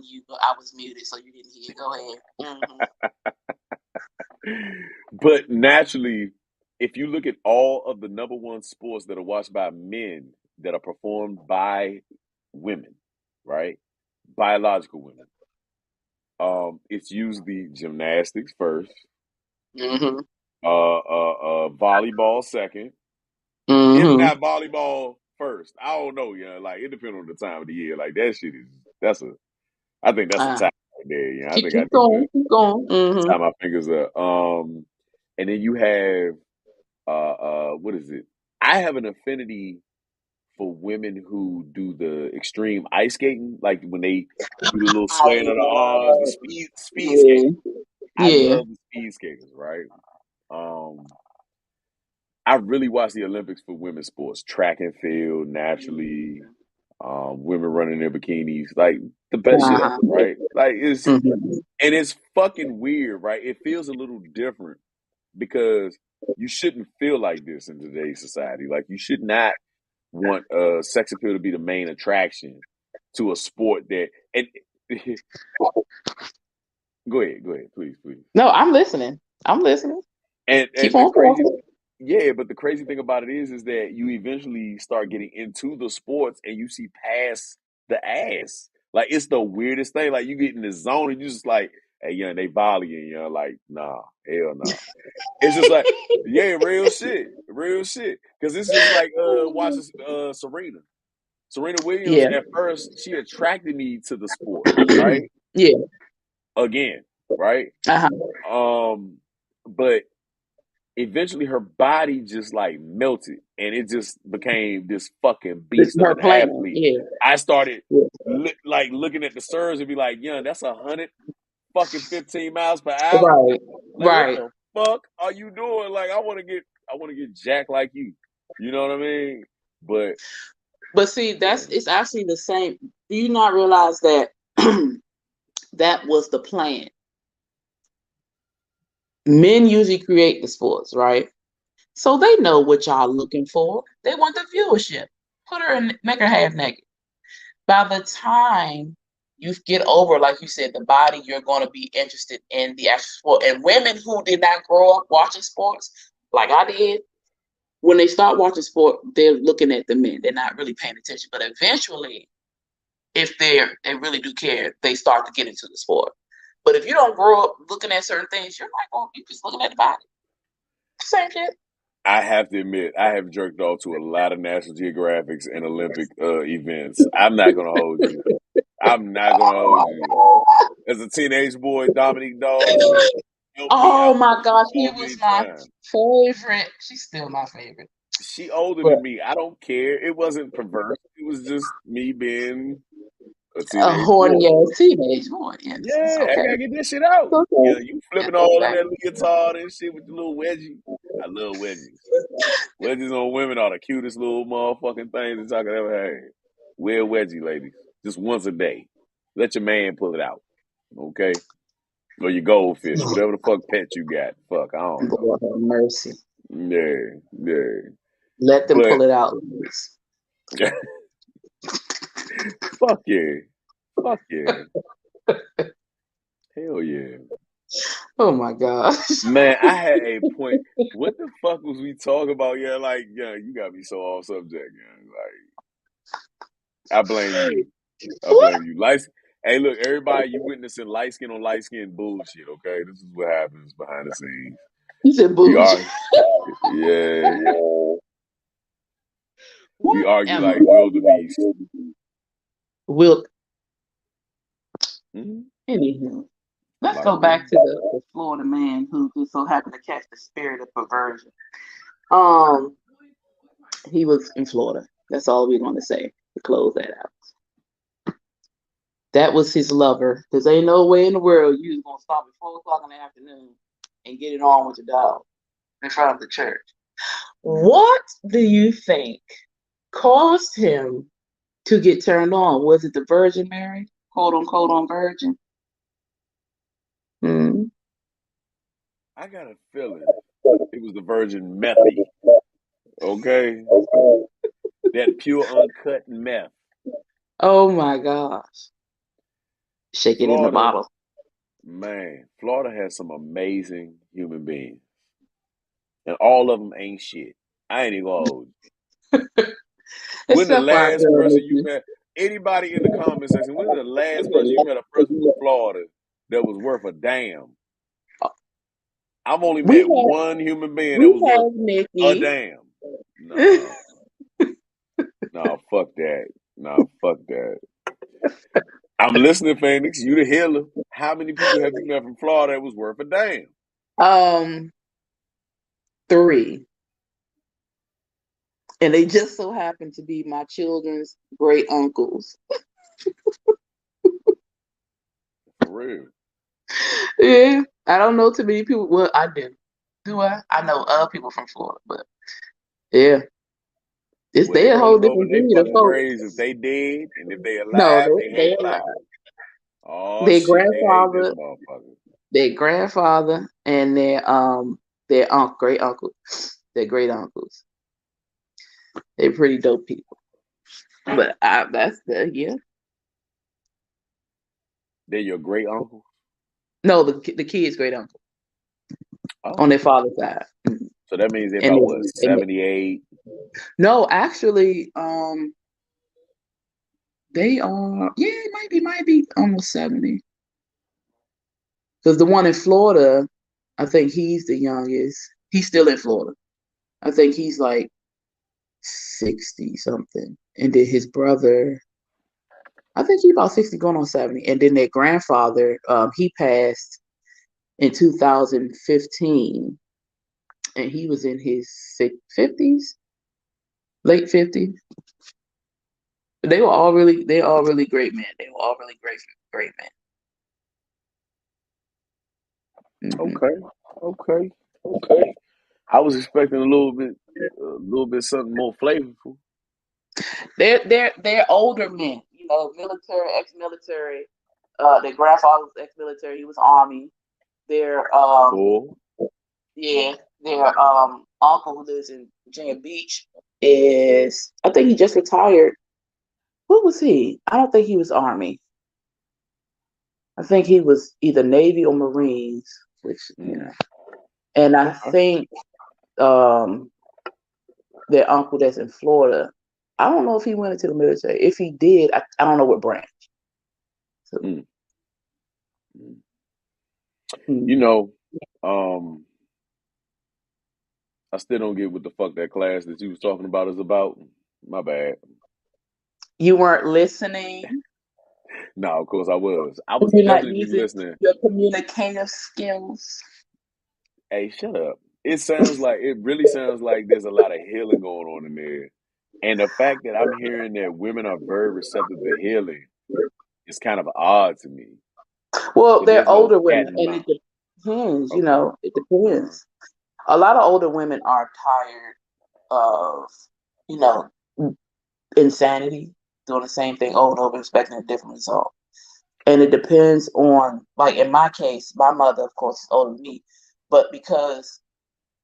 S2: you, but I was muted, so you didn't hear. Go ahead.
S1: but naturally, if you look at all of the number one sports that are watched by men that are performed by women, right? Biological women. It's usually gymnastics first,
S2: Mm-hmm.
S1: volleyball second, if
S2: Mm-hmm.
S1: not volleyball first. I don't know, like it depends on the time of the year. Like that shit is I think that's a
S2: Uh,
S1: tie right there. I
S2: keep
S1: think I
S2: keep
S1: need to
S2: going, keep going. Mm-hmm.
S1: tie my fingers up. And then you have what is it? I have an affinity for women who do the extreme ice skating, like when they do the little
S2: I
S1: swaying of the arms, the
S2: love,
S1: speed
S2: yeah,
S1: skating. I
S2: yeah.
S1: love the speed skaters, right? Um, I really watch the Olympics for women's sports, track and field, naturally, women running their bikinis, like the best shit ever,
S2: Uh-huh.
S1: right? Like
S2: Mm-hmm.
S1: it's fucking weird, right? It feels a little different because you shouldn't feel like this in today's society. Like you should not want sex appeal to be the main attraction to a sport that and go ahead, please.
S2: No, I'm listening. I'm listening. Keep
S1: And the
S2: on
S1: crazy
S2: talking.
S1: yeah, but the crazy thing about it is that you eventually start getting into the sports and you see past the ass. Like it's the weirdest thing. Like you get in the zone and you just like, hey, they volleying, like, nah, hell no. It's just like, yeah, real shit. Because it's just like watching Serena. Serena Williams,
S2: Yeah.
S1: at first, she attracted me to the sport, right?
S2: Yeah.
S1: Again, right?
S2: Uh-huh.
S1: Um, but eventually her body just like melted and it just became this fucking
S2: This is
S1: beast of
S2: her
S1: an
S2: plan.
S1: athlete.
S2: Yeah.
S1: I started
S2: Yeah.
S1: like looking at the serves and be like, yeah, that's 115 miles per hour.
S2: Right.
S1: Like, what
S2: Right.
S1: the fuck are you doing? Like, I want to get jacked like you. You know what I mean? But
S2: But see,
S1: yeah.
S2: it's actually the same. Do you not realize that that was the plan? Men usually create the sports, right? So they know what y'all looking for. They want the viewership. Put her in, make her half naked. By the time you get over, like you said, the body, you're going to be interested in the actual sport. And women who did not grow up watching sports, like I did, when they start watching sport, they're looking at the men. They're not really paying attention. But eventually, if they really do care, they start to get into the sport. But if you don't grow up looking at certain things, you're not going. You just looking at the body. Same shit.
S1: I have to admit, I have jerked off to a lot of National Geographics and Olympic events. I'm not gonna hold you. I'm not gonna hold you. As a teenage boy, Dominique Dawes helped me
S2: Oh
S1: out
S2: my gosh, he
S1: so
S2: was
S1: many
S2: my
S1: times.
S2: favorite. She's still my favorite.
S1: She older
S2: But
S1: than me. I don't care. It wasn't perverse. It was just me being a
S2: a
S1: teenage
S2: horny
S1: boy.
S2: ass teenage boy. Yes, it's
S1: Yeah, I
S2: okay.
S1: gotta get this shit out.
S2: It's
S1: Yeah,
S2: okay.
S1: you flipping
S2: It's
S1: all in
S2: okay.
S1: that leotard and shit with the little wedgie. I love wedgies. Wedgies on women are the cutest little motherfucking things that y'all could ever have. Wear a wedgie, ladies. Just once a day. Let your man pull it out. Okay? Or your goldfish, whatever the fuck pet you got. Fuck, I don't know.
S2: Lord have mercy.
S1: Yeah, yeah.
S2: Let them
S1: But
S2: pull it out, ladies.
S1: fuck yeah. Fuck yeah. Hell yeah.
S2: Oh my gosh.
S1: Man, I had a point. What the fuck was we talking about? Yeah, like, yeah, you got me so off subject, yeah. Like, I blame you. I
S2: What?
S1: blame you. Hey, look, everybody, you witnessing light skin on light skin bullshit, okay? This is what happens behind the scenes.
S2: You said
S1: We
S2: bougie.
S1: are, yeah, we
S2: What
S1: argue
S2: am
S1: like wildebeest.
S2: Will
S1: Mhm.
S2: anywho. Let's
S1: Like
S2: go back
S1: what?
S2: to the Florida man who just so happened to catch the spirit of perversion. Um, he was in Florida. That's all we're gonna say to close that out. That was his lover. Because ain't no way in the world you was gonna stop at 4 o'clock in the afternoon and get it on with your dog in front of the church. What do you think caused him to get turned on? Was it the Virgin Mary, quote unquote, on Virgin? Hmm.
S1: I got a feeling it was the Virgin Methy, okay? That pure uncut meth.
S2: Oh my gosh! Shake it in the
S1: Florida,
S2: bottle.
S1: man, Florida has some amazing human beings. And all of them ain't shit. I ain't even gonna hold you. When the
S2: Except for our
S1: last
S2: girl
S1: person you
S2: Nikki.
S1: met, anybody in the comment section, when the last person you met a person from Florida that was worth a damn? I've only
S2: We
S1: met
S2: have
S1: one human being that
S2: we
S1: was worth
S2: have
S1: a
S2: Nikki.
S1: damn. Nah, nah, fuck that. Nah, fuck that. I'm listening, Phoenix. You the healer. How many people have you met from Florida that was worth a damn?
S2: um, 3. And they just so happen to be my children's great uncles.
S1: For real.
S2: Yeah, I don't know too many people. Well, I do. Do I? I know other people from Florida, but yeah, it's
S1: Well, they
S2: they a
S1: gonna
S2: whole
S1: go in
S2: different
S1: their
S2: breed of
S1: fucking
S2: folks.
S1: graves if they dead, and if they
S2: No,
S1: alive, they
S2: they
S1: hate black
S2: alive.
S1: folks. Oh
S2: Their
S1: shit, they hate this
S2: grandfather,
S1: motherfucker.
S2: their grandfather, and their great uncle, their great uncles. They're pretty dope people. But that's the yeah.
S1: They're your great uncle.
S2: No, the kid's great uncle on
S1: Oh,
S2: their father's side. Mhm.
S1: so that means they're
S2: And,
S1: about what,
S2: and
S1: 78?
S2: no, actually, they are yeah, it might be almost 70. Because the one in Florida, I think he's the youngest. He's still in Florida. I think he's like 60 something. And then his brother, I think he's about 60 going on 70. And then their grandfather, he passed in 2015 and he was in his 50s, late 50s. They all really great men. They were all really great men. Hmm.
S1: Okay, okay, okay. I was expecting a little bit something more flavorful.
S2: They're older men, military, ex-military. Their grandfather was ex-military. He was Army. Their
S1: Cool.
S2: yeah, their uncle who lives in Virginia Beach is I think he just retired. What was he? I don't think he was Army. I think he was either Navy or Marines, which.
S1: Mm,
S2: And I
S1: okay.
S2: think um their uncle that's in Florida. I don't know if he went into the military. If he did, I don't know what branch. So,
S1: Mm, mm. You
S2: mm.
S1: know, um, I still don't get what the fuck that class that you was talking about is about. My bad.
S2: You weren't listening.
S1: No, of course I was. I was
S2: You're not
S1: definitely
S2: using
S1: listening.
S2: your communicative skills.
S1: Hey, shut up. It really sounds like there's a lot of healing going on in there. And the fact that I'm hearing that women are very receptive to healing is kind of odd to me.
S2: Well,
S1: But
S2: they're
S1: there's no
S2: older
S1: cat
S2: women,
S1: in the
S2: and it
S1: mouse.
S2: depends.
S1: Okay.
S2: It depends. A lot of older women are tired of, you know, insanity, doing the same thing over and over, expecting a different result. And it depends on, like in my case, my mother, of course, is older than me, but because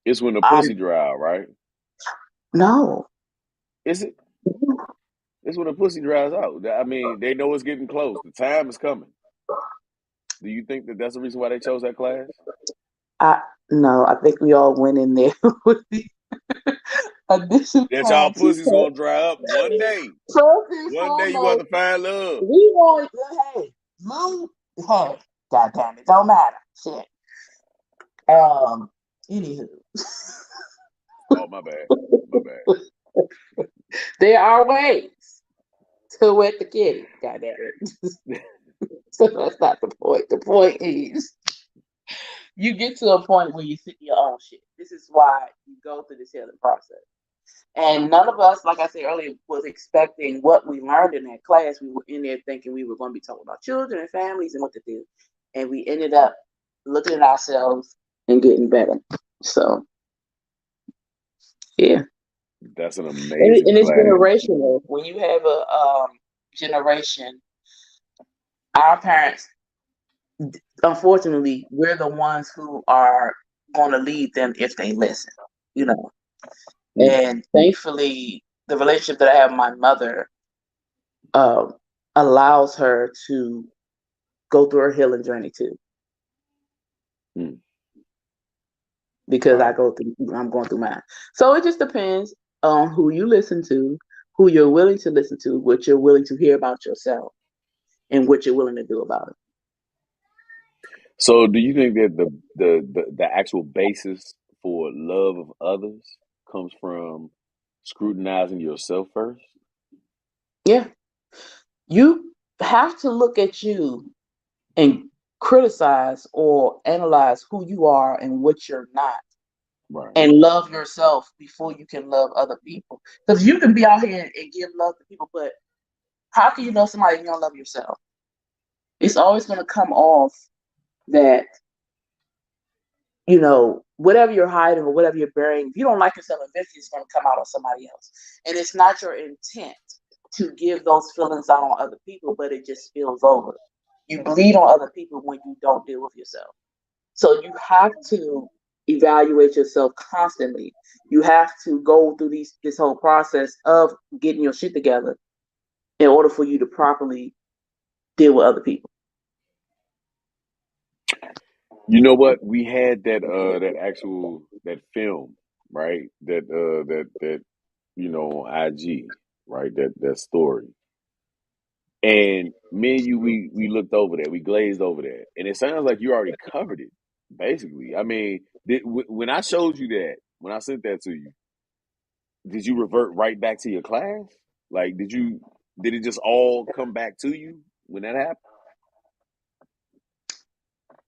S1: It's when the pussy
S2: I'm
S1: dry out, right?
S2: no,
S1: Is it? It's when the pussy dries out. I mean, they know it's getting close. The time is coming. Do you think that that's the reason why they chose that class?
S2: I no, I think we all went in there with the initial
S1: That y'all
S2: plan to
S1: pussy's gonna dry up one
S2: take.
S1: day.
S2: First and
S1: One day you gonna have
S2: foremost,
S1: to find love.
S2: we want, hey, move, hey, God damn it, don't matter, shit. Anywho,
S1: Oh, my bad. My bad.
S2: there are ways to wet the kitty. God damn it. So that's not the point. The point is, you get to a point where you see your own shit. This is why you go through this healing process. And none of us, like I said earlier, was expecting what we learned in that class. We were in there thinking we were going to be talking about children and families and what to do. And we ended up looking at ourselves and getting better. So, yeah.
S1: That's an
S2: And,
S1: amazing
S2: and it's
S1: class.
S2: generational. When you have a generation, our parents, unfortunately, we're the ones who are going to lead them if they listen, you know.
S1: Mm,
S2: And thankfully, the relationship that I have with my mother um, allows her to go through her healing journey too,
S1: mm.
S2: because
S1: Wow.
S2: I'm going through mine. So it just depends on who you listen to, who you're willing to listen to, what you're willing to hear about yourself, and what you're willing to do about it.
S1: So, do you think that the actual basis for love of others comes from scrutinizing yourself first?
S2: Yeah, you have to look at you and criticize or analyze who you are and what you're not,
S1: Right.
S2: and love yourself before you can love other people. Because you can be out here and give love to people, but how can you love somebody if you don't love yourself? It's always going to come off that, whatever you're hiding or whatever you're burying, if you don't like yourself, eventually it's going to come out on somebody else. And it's not your intent to give those feelings out on other people, but it just spills over. You bleed on other people when you don't deal with yourself. So you have to evaluate yourself constantly. You have to go through this whole process of getting your shit together in order for you to properly deal with other people.
S1: You know what? We had that film, right? That on IG, right? That story. And me and you, we looked over that, we glazed over that, and it sounds like you already covered it, basically. I mean, when I showed you that, when I sent that to you, did you revert right back to your class? Like, did it just all come back to you when that happened?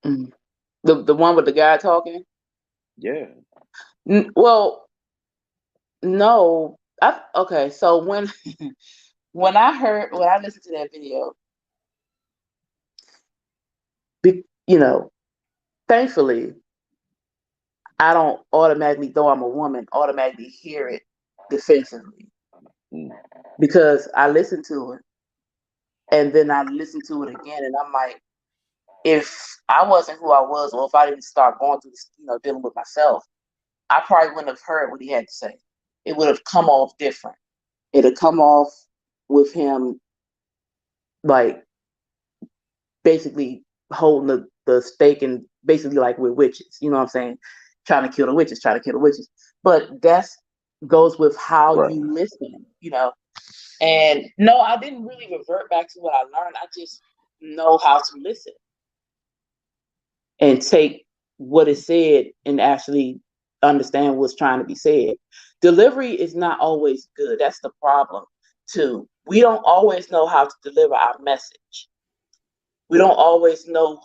S2: Mm. The one with the guy talking?
S1: Yeah.
S2: Well, no. Okay, so when when I listened to that video, you know, thankfully, I don't automatically, though I'm a woman, automatically hear it defensively,
S1: Mm.
S2: because I listened to it and then I listened to it again, and I'm like, if I wasn't who I was, or if I didn't start going through this, dealing with myself, I probably wouldn't have heard what he had to say. It would have come off different. It'd come off with him like basically holding the stake, and basically like with witches, you know what I'm saying? Trying to kill the witches, trying to kill the witches. But that's goes with how
S1: Right.
S2: you listen. And no, I didn't really revert back to what I learned. I just know how to listen and take what is said and actually understand what's trying to be said. Delivery is not always good. That's the problem too. We don't always know how to deliver our message. We don't always know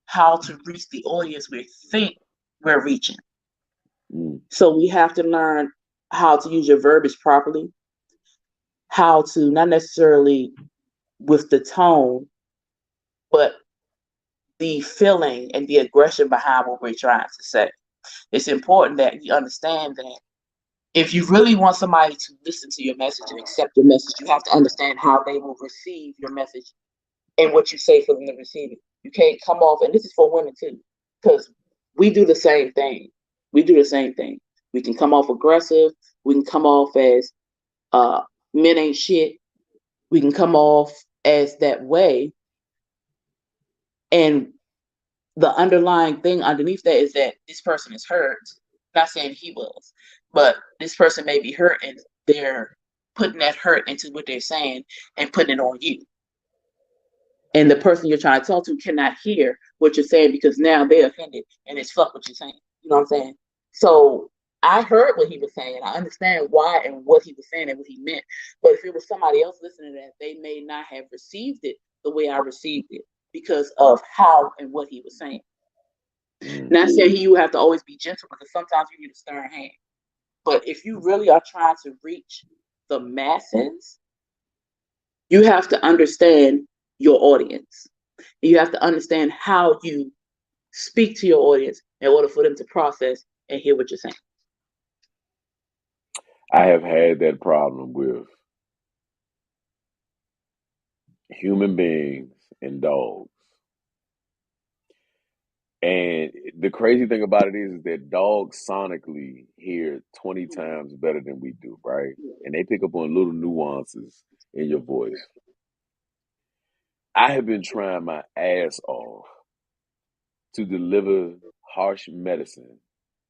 S2: how to reach the audience we think we're reaching. So we have to learn how to use your verbiage properly, how to not necessarily with the tone, but the feeling and the aggression behind what we're trying to say. It's important that you understand that if you really want somebody to listen to your message and accept your message, you have to understand how they will receive your message and what you say for them to receive it. You can't come off, and this is for women too, because we do the same thing. We do the same thing. We can come off aggressive. We can come off as men ain't shit. We can come off as that way. And the underlying thing underneath that is that this person is hurt. Not saying he was, but this person may be hurt and they're putting that hurt into what they're saying and putting it on you. And the person you're trying to talk to cannot hear what you're saying because now they're offended and it's fuck what you're saying. You know what I'm saying? So I heard what he was saying. I understand why and what he was saying and what he meant. But if it was somebody else listening to that, they may not have received it the way I received it because of how and what he was saying. Not saying you have to always be gentle because sometimes you need a stern hand. But if you really are trying to reach the masses, you have to understand your audience. You have to understand how you speak to your audience in order for them to process and hear what you're saying.
S1: I have had that problem with human beings and dogs. And the crazy thing about it is that dogs sonically hear 20 times better than we do, right? And they pick up on little nuances in your voice. I have been trying my ass off to deliver harsh medicine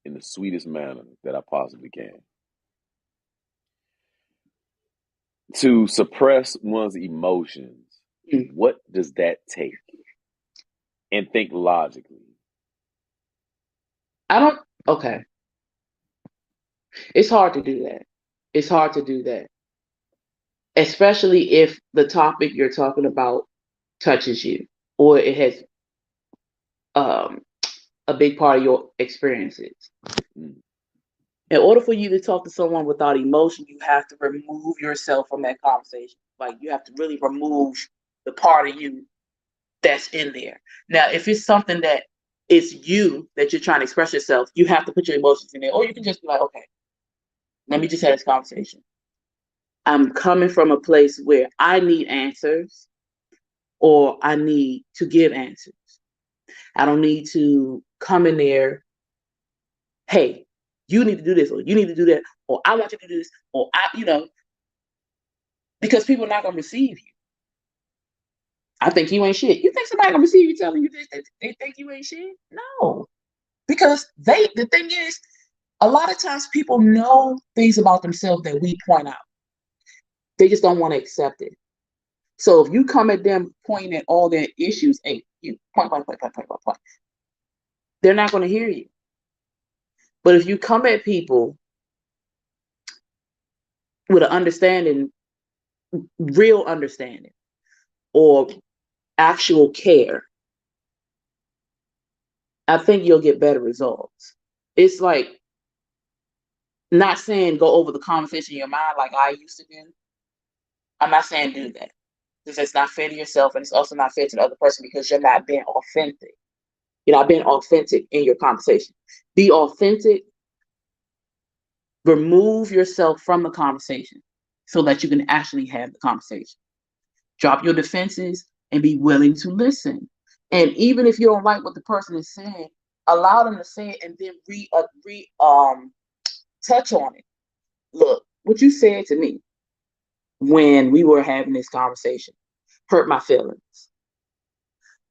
S1: in the sweetest manner that I possibly can. To suppress one's emotions, what does that take? And think logically.
S2: Okay. It's hard to do that. It's hard to do that. Especially if the topic you're talking about touches you or it has a big part of your experiences. In order for you to talk to someone without emotion, you have to remove yourself from that conversation. Like you have to really remove the part of you that's in there. Now, if it's something that is you that you're trying to express yourself, you have to put your emotions in there. Or you can just be like, okay, let me just have this conversation. I'm coming from a place where I need answers or I need to give answers. I don't need to come in there, hey, you need to do this or you need to do that or I want you to do this or because people are not going to receive you. I think you ain't shit. You think somebody going to receive you telling you this? They think you ain't shit? No. Because the thing is, a lot of times people know things about themselves that we point out. They just don't want to accept it. So if you come at them pointing at all their issues, hey, you point, they're not going to hear you. But if you come at people with an understanding, real understanding, or actual care, I think you'll get better results. It's like not saying go over the conversation in your mind like I used to do. I'm not saying do that. Because it's not fair to yourself and it's also not fair to the other person because you're not being authentic. You're not being authentic in your conversation. Be authentic. Remove yourself from the conversation so that you can actually have the conversation. Drop your defenses and be willing to listen. And even if you don't like what the person is saying, allow them to say it and then touch on it. Look, what you said to me when we were having this conversation hurt my feelings.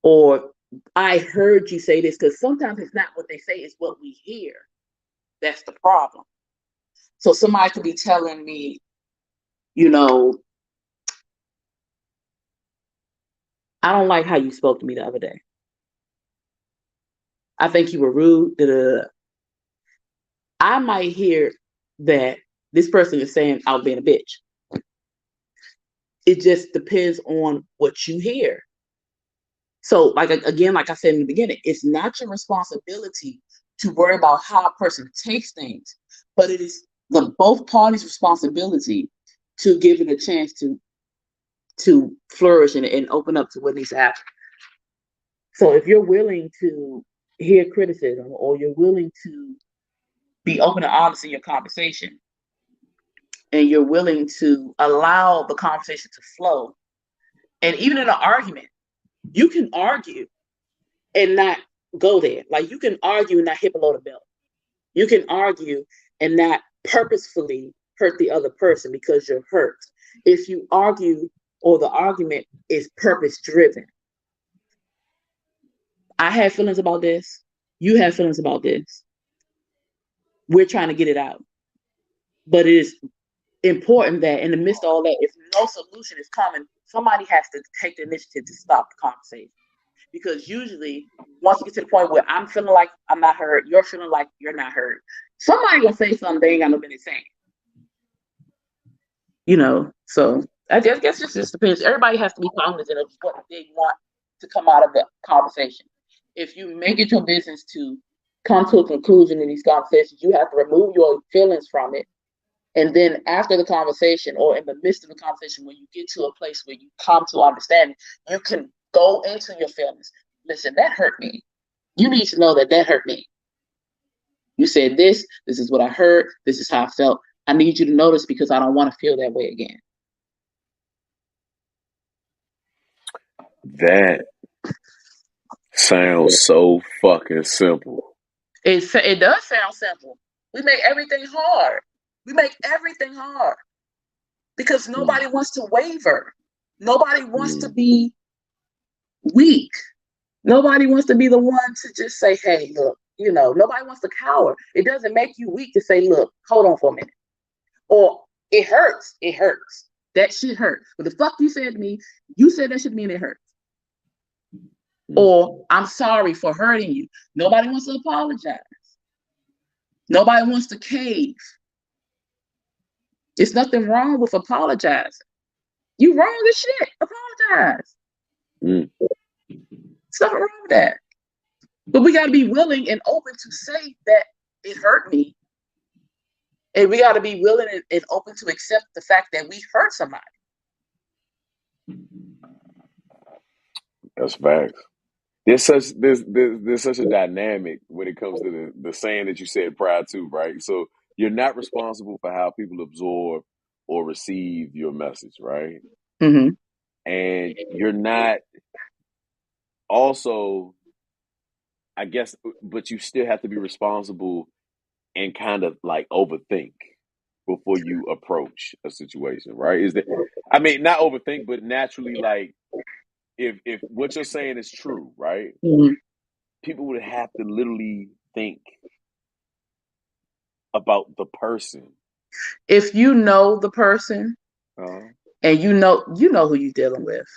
S2: Or I heard you say this, because sometimes it's not what they say, it's what we hear. That's the problem. So somebody could be telling me, I don't like how you spoke to me the other day. I think you were rude. I might hear that this person is saying I was being a bitch. It just depends on what you hear. So, like again, like I said in the beginning, it's not your responsibility to worry about how a person takes things, but it is the both parties' responsibility to give it a chance to flourish and open up to what needs to happen. So, if you're willing to hear criticism or you're willing to be open and honest in your conversation, and you're willing to allow the conversation to flow, and even in an argument, you can argue and not go there. Like you can argue and not hit below the belt. You can argue and not purposefully hurt the other person because you're hurt. If you argue or the argument is purpose driven. I have feelings about this. You have feelings about this. We're trying to get it out. But it is important that in the midst of all that, if no solution is coming, somebody has to take the initiative to stop the conversation. Because usually, once you get to the point where I'm feeling like I'm not heard, you're feeling like you're not heard, somebody gonna say something they ain't got no business saying. So I guess it just depends. Everybody has to be cognizant of what they want to come out of the conversation. If you make it your business to come to a conclusion in these conversations, you have to remove your feelings from it. And then after the conversation or in the midst of the conversation, when you get to a place where you come to understanding, you can go into your feelings. Listen, that hurt me. You need to know that hurt me. You said this is what I heard, this is how I felt. I need you to know this because I don't want to feel that way again.
S1: That sounds so fucking simple.
S2: It does sound simple. We make everything hard. Because nobody wants to waver. Nobody wants to be weak. Nobody wants to be the one to just say, hey, look, nobody wants to cower. It doesn't make you weak to say, look, hold on for a minute. Or it hurts. It hurts. That shit hurts. But the fuck you said to me, you said that shit to me and it hurts. Or I'm sorry for hurting you. Nobody wants to apologize. Nobody wants to cave. There's nothing wrong with apologizing. You wrong as shit. Apologize. There's nothing wrong with that. But we got to be willing and open to say that it hurt me. And we got to be willing and open to accept the fact that we hurt somebody.
S1: That's facts. There's such a dynamic when it comes to the saying that you said prior to, right? So you're not responsible for how people absorb or receive your message, right?
S2: Mm-hmm.
S1: And you're not also, I guess, but you still have to be responsible and kind of like overthink before you approach a situation, right? Not overthink, but naturally, like if what you're saying is true, right?
S2: Mm-hmm.
S1: People would have to literally think about the person.
S2: If you know the person and you know who you're dealing with,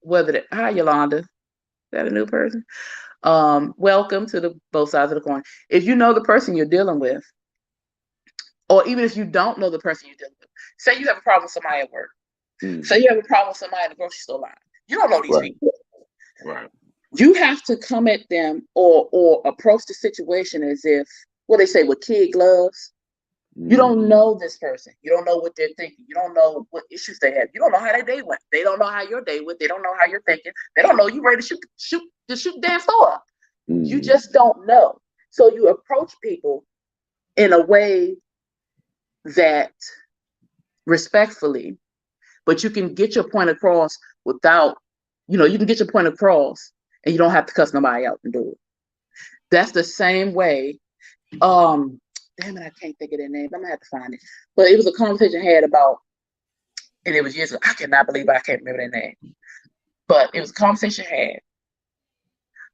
S2: whether hi Yolanda, is that a new person? Welcome to the both sides of the coin. If you know the person you're dealing with, or even if you don't know the person you're dealing with, say you have a problem with somebody at work, say you have a problem with somebody in the grocery store line, you don't know these people.
S1: Right.
S2: You have to come at them or approach the situation as if, what they say, with kid gloves. You don't know this person. You don't know what they're thinking. You don't know what issues they have. You don't know how their day went. They don't know how your day went. They don't know how you're thinking. They don't know you ready to shoot the damn store up. You just don't know. So you approach people in a way that respectfully, but you can get your point across without, you can get your point across and you don't have to cuss nobody out and do it. That's the same way. Damn it, I can't think of their name. I'm gonna have to find it. But it was a conversation I had about, and it was years ago. I cannot believe I can't remember their name. But it was a conversation I had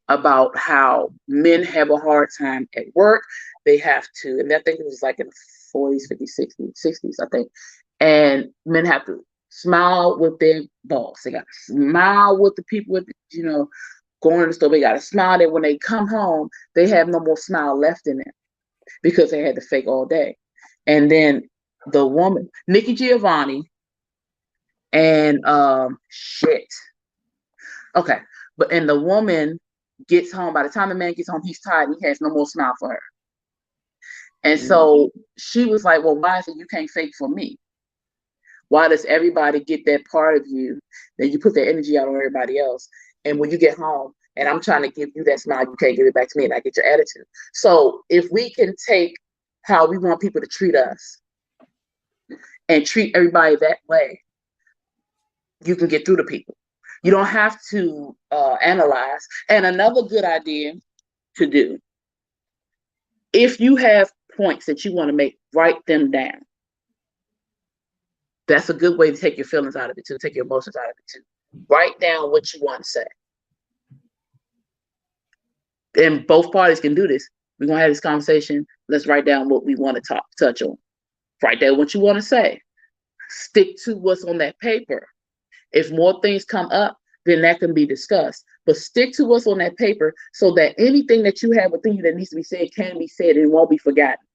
S2: about how men have a hard time at work. They have to, and I think it was like in the 40s, 50s, 60s, I think. And men have to smile with their boss. They got to smile with the people with, going to the store. They got to smile that when they come home, they have no more smile left in them. because they had to fake all day. And then the woman, Nikki Giovanni, and shit. Okay. And the woman gets home. By the time the man gets home, he's tired and he has no more smile for her. And so she was like, well, why is it you can't fake for me? Why does everybody get that part of you that you put that energy out on everybody else? And when you get home and I'm trying to give you that smile, you can't give it back to me and I get your attitude. So if we can take how we want people to treat us and treat everybody that way, you can get through to people. You don't have to analyze. And another good idea to do, if you have points that you want to make, write them down. That's a good way to take your feelings out of it too, take your emotions out of it too. Write down what you want to say. And both parties can do this. We're going to have this conversation. Let's write down what we want to touch on. Write down what you want to say. Stick to what's on that paper. If more things come up, then that can be discussed. But stick to what's on that paper so that anything that you have within you that needs to be said can be said and won't be forgotten.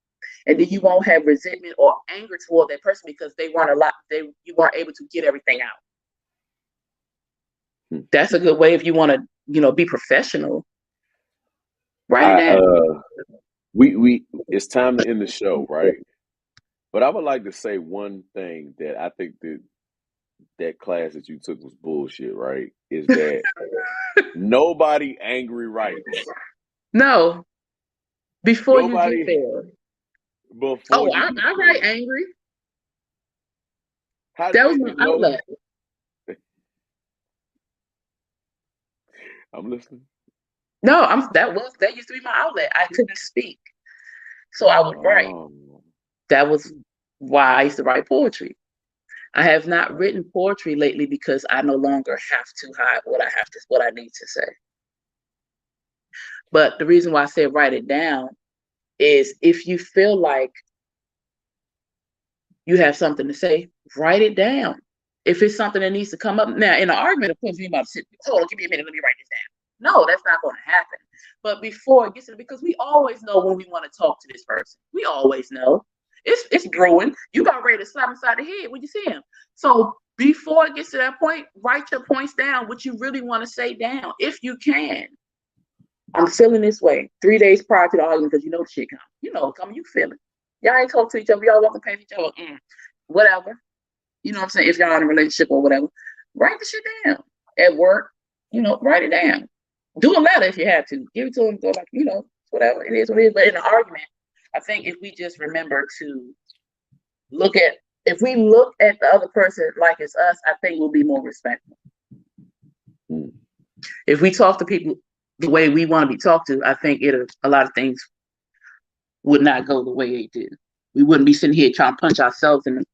S2: And then you won't have resentment or anger toward that person because you weren't able to get everything out. That's a good way if you want to, be professional. Write it down.
S1: It's time to end the show, right? But I would like to say one thing that I think that class that you took was bullshit, right? Is that nobody angry writes.
S2: No. Before
S1: Nobody,
S2: you get there.
S1: Before you
S2: I
S1: get
S2: write
S1: there.
S2: angry.
S1: How,
S2: that was my outlet.
S1: I'm listening.
S2: No, that used to be my outlet. I couldn't speak, so I would write. That was why I used to write poetry. I have not written poetry lately because I no longer have to hide what I need to say. But the reason why I said write it down is if you feel like you have something to say, write it down. If it's something that needs to come up now in an argument, of course, you about to sit. Hold on, give me a minute. Let me write this down. No, that's not going to happen. But before it gets to, because we always know when we want to talk to this person. We always know. It's brewing. You got ready to slap him inside the head when you see him. So before it gets to that point, write your points down, what you really want to say down, if you can. I'm feeling this way 3 days prior to the argument because the shit coming. Coming, you feel it. Y'all ain't talk to each other. Y'all walking past each other. Whatever. You know what I'm saying? If y'all in a relationship or whatever, write the shit down. At work, write it down. Do a letter if you have to. Give it to them. Go like, whatever. It is what it is. But in an argument, I think if we just remember to if we look at the other person like it's us, I think we'll be more respectful. If we talk to people the way we want to be talked to, I think a lot of things would not go the way they did. We wouldn't be sitting here trying to punch ourselves in the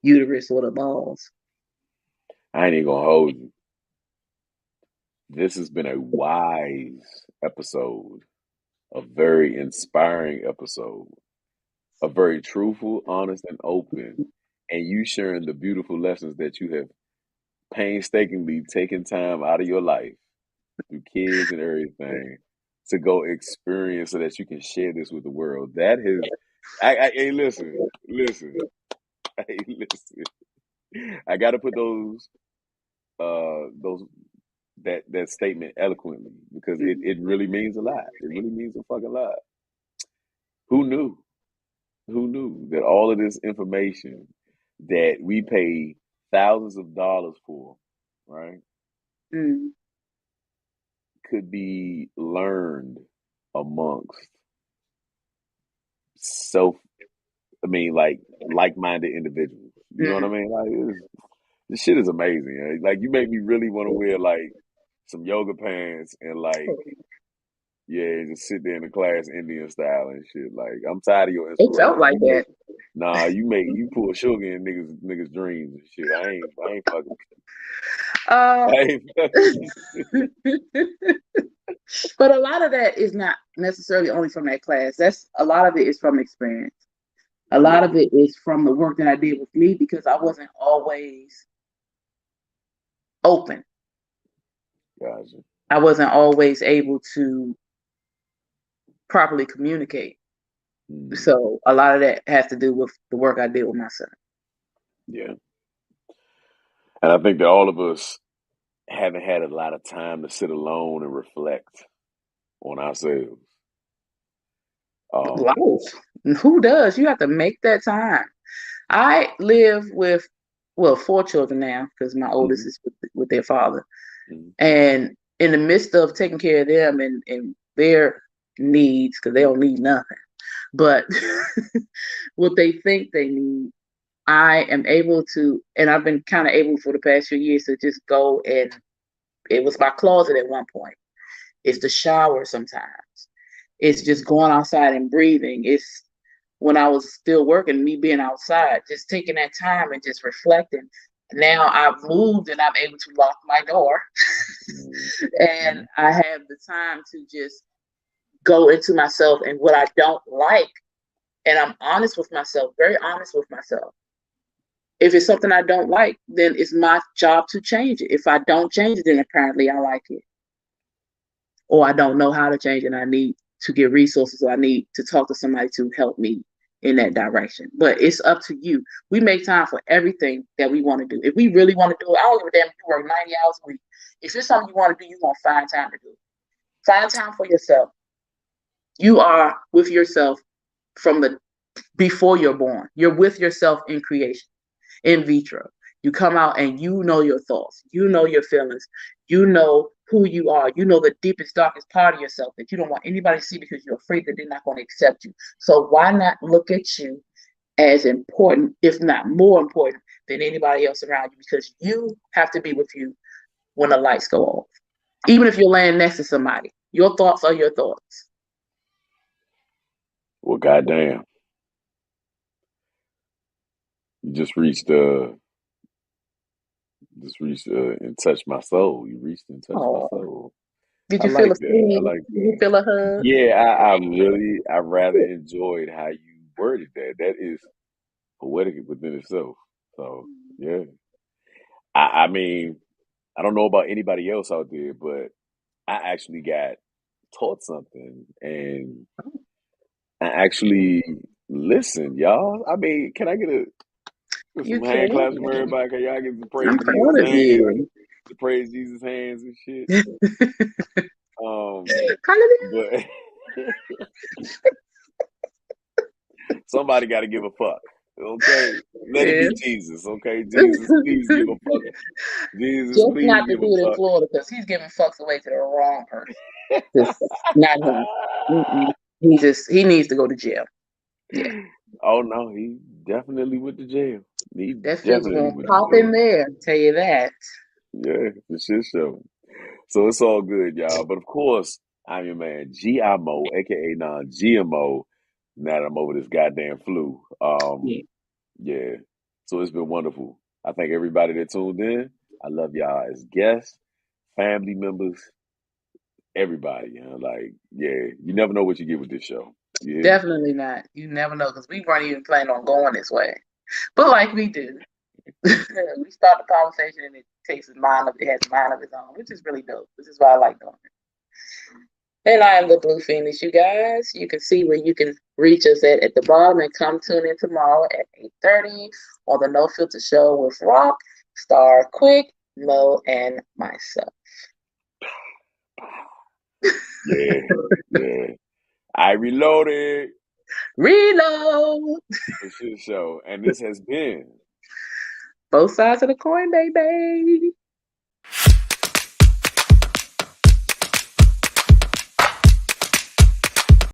S2: uterus or the balls.
S1: I ain't even gonna hold you. This has been a wise episode, a very inspiring episode, a very truthful, honest, and open, and you sharing the beautiful lessons that you have painstakingly taken time out of your life through kids and everything to go experience so that you can share this with the world. That is, hey, listen, hey, listen. I got to put that statement eloquently because it really means a lot. It really means a fucking lot. Who knew? Who knew that all of this information that we pay thousands of dollars for, right, could be learned amongst like-minded individuals. You know what I mean? Like, this shit is amazing. Like, you make me really want to wear like some yoga pants and just sit there in the class Indian style and shit. Like, I'm tired of your
S2: It felt
S1: inspiration.
S2: like that.
S1: Nah, you pull sugar in niggas dreams and shit. I ain't fucking.
S2: But a lot of that is not necessarily only from that class. A lot of it is from experience. A lot of it is from the work that I did with me because I wasn't always open.
S1: Gotcha.
S2: I wasn't always able to properly communicate.
S1: Mm.
S2: So a lot of that has to do with the work I did with my son.
S1: Yeah. And I think that all of us haven't had a lot of time to sit alone and reflect on ourselves. Um,
S2: Life. Who does? You have to make that time. I live with, well, 4 children now because my oldest
S1: mhm,
S2: is with their father.
S1: mhm,
S2: And in the midst of taking care of them and their needs, because they don't need nothing, but what they think they need, I am able to, and I've been kind of able for the past few years to just go, and it was my closet at one point. It's the shower sometimes. It's just
S1: mhm.
S2: going outside and breathing. It's when I was still working, me being outside, just taking that time and just reflecting. Now I've moved and I'm able to lock my door
S1: Mhm.
S2: and
S1: Mhm.
S2: I have the time to just go into myself and what I don't like. And I'm honest with myself, very honest with myself. If it's something I don't like, then it's my job to change it. If I don't change it, then apparently I like it. Or I don't know how to change it. And I need to get resources, or I need to talk to somebody to help me in that direction. But it's up to you. We make time for everything that we want to do. If we really want to do it, I don't give a damn if you work 90 hours a week. If it's something you want to do, you're going to find time to do it. Find time for yourself. You are with yourself from the before you're born. You're with yourself in creation, in vitro. You come out and you know your thoughts, you know your feelings, you know who you are, you know the deepest, darkest part of yourself that you don't want anybody to see because you're afraid that they're not going to accept you. So why not look at you as important, if not more important, than anybody else around you? Because you have to be with you when the lights go off. Even if you're laying next to somebody, your thoughts are your thoughts.
S1: Well, goddamn, you just reached and touched my soul. You reached and touched my
S2: Oh,
S1: soul.
S2: did
S1: I
S2: you feel a
S1: like that. I
S2: squeeze?
S1: like
S2: Did you
S1: that.
S2: feel a hug?
S1: Yeah, I rather enjoyed how you worded that. That is poetic within itself. So yeah, I mean, I don't know about anybody else out there, but I actually got taught something, and I actually listened, y'all. I mean, can I get
S2: You
S1: some hand claps from
S2: can.
S1: everybody? Can y'all get some
S2: I'm
S1: praise Jesus
S2: proud of
S1: hands?
S2: you.
S1: The praise Jesus hands and shit. Um,
S2: Hallelujah.
S1: but somebody got to give a fuck. Okay, let it
S2: Yeah.
S1: be Jesus. Okay, Jesus, please give a fuck. Jesus,
S2: Just
S1: please
S2: not the
S1: give a
S2: dude in
S1: fuck.
S2: Florida because he's giving fucks away to the wrong person. Just not him. Mm-mm. He needs to go to jail. Yeah,
S1: Oh no, he definitely went to jail. He
S2: that feel's
S1: definitely
S2: gonna
S1: went to
S2: pop in
S1: jail.
S2: there. Tell you that.
S1: Yeah, the shit show. So it's all good, y'all. But of course, I'm your man, GIMO, aka non GMO. Now that I'm over this goddamn flu.
S2: Yeah,
S1: Yeah. So it's been wonderful. I thank everybody that tuned in. I love y'all as guests, family members, everybody. Like, yeah, you never know what you get with this show. You hear me?
S2: definitely not. You never know because we weren't even planning on going this way, but like we do, we start the conversation and it takes it has a mind of its own, which is really dope. This is why I like doing it. And I am the Blue Phoenix, you guys. You can see where you can reach us at the bottom and come tune in tomorrow at 8:30 on the No Filter Show with Rock, Star Quick, Mo, and myself.
S1: Yeah, yeah. I reloaded
S2: Reload!
S1: the shit show. And this has been
S2: Both sides of the coin, baby.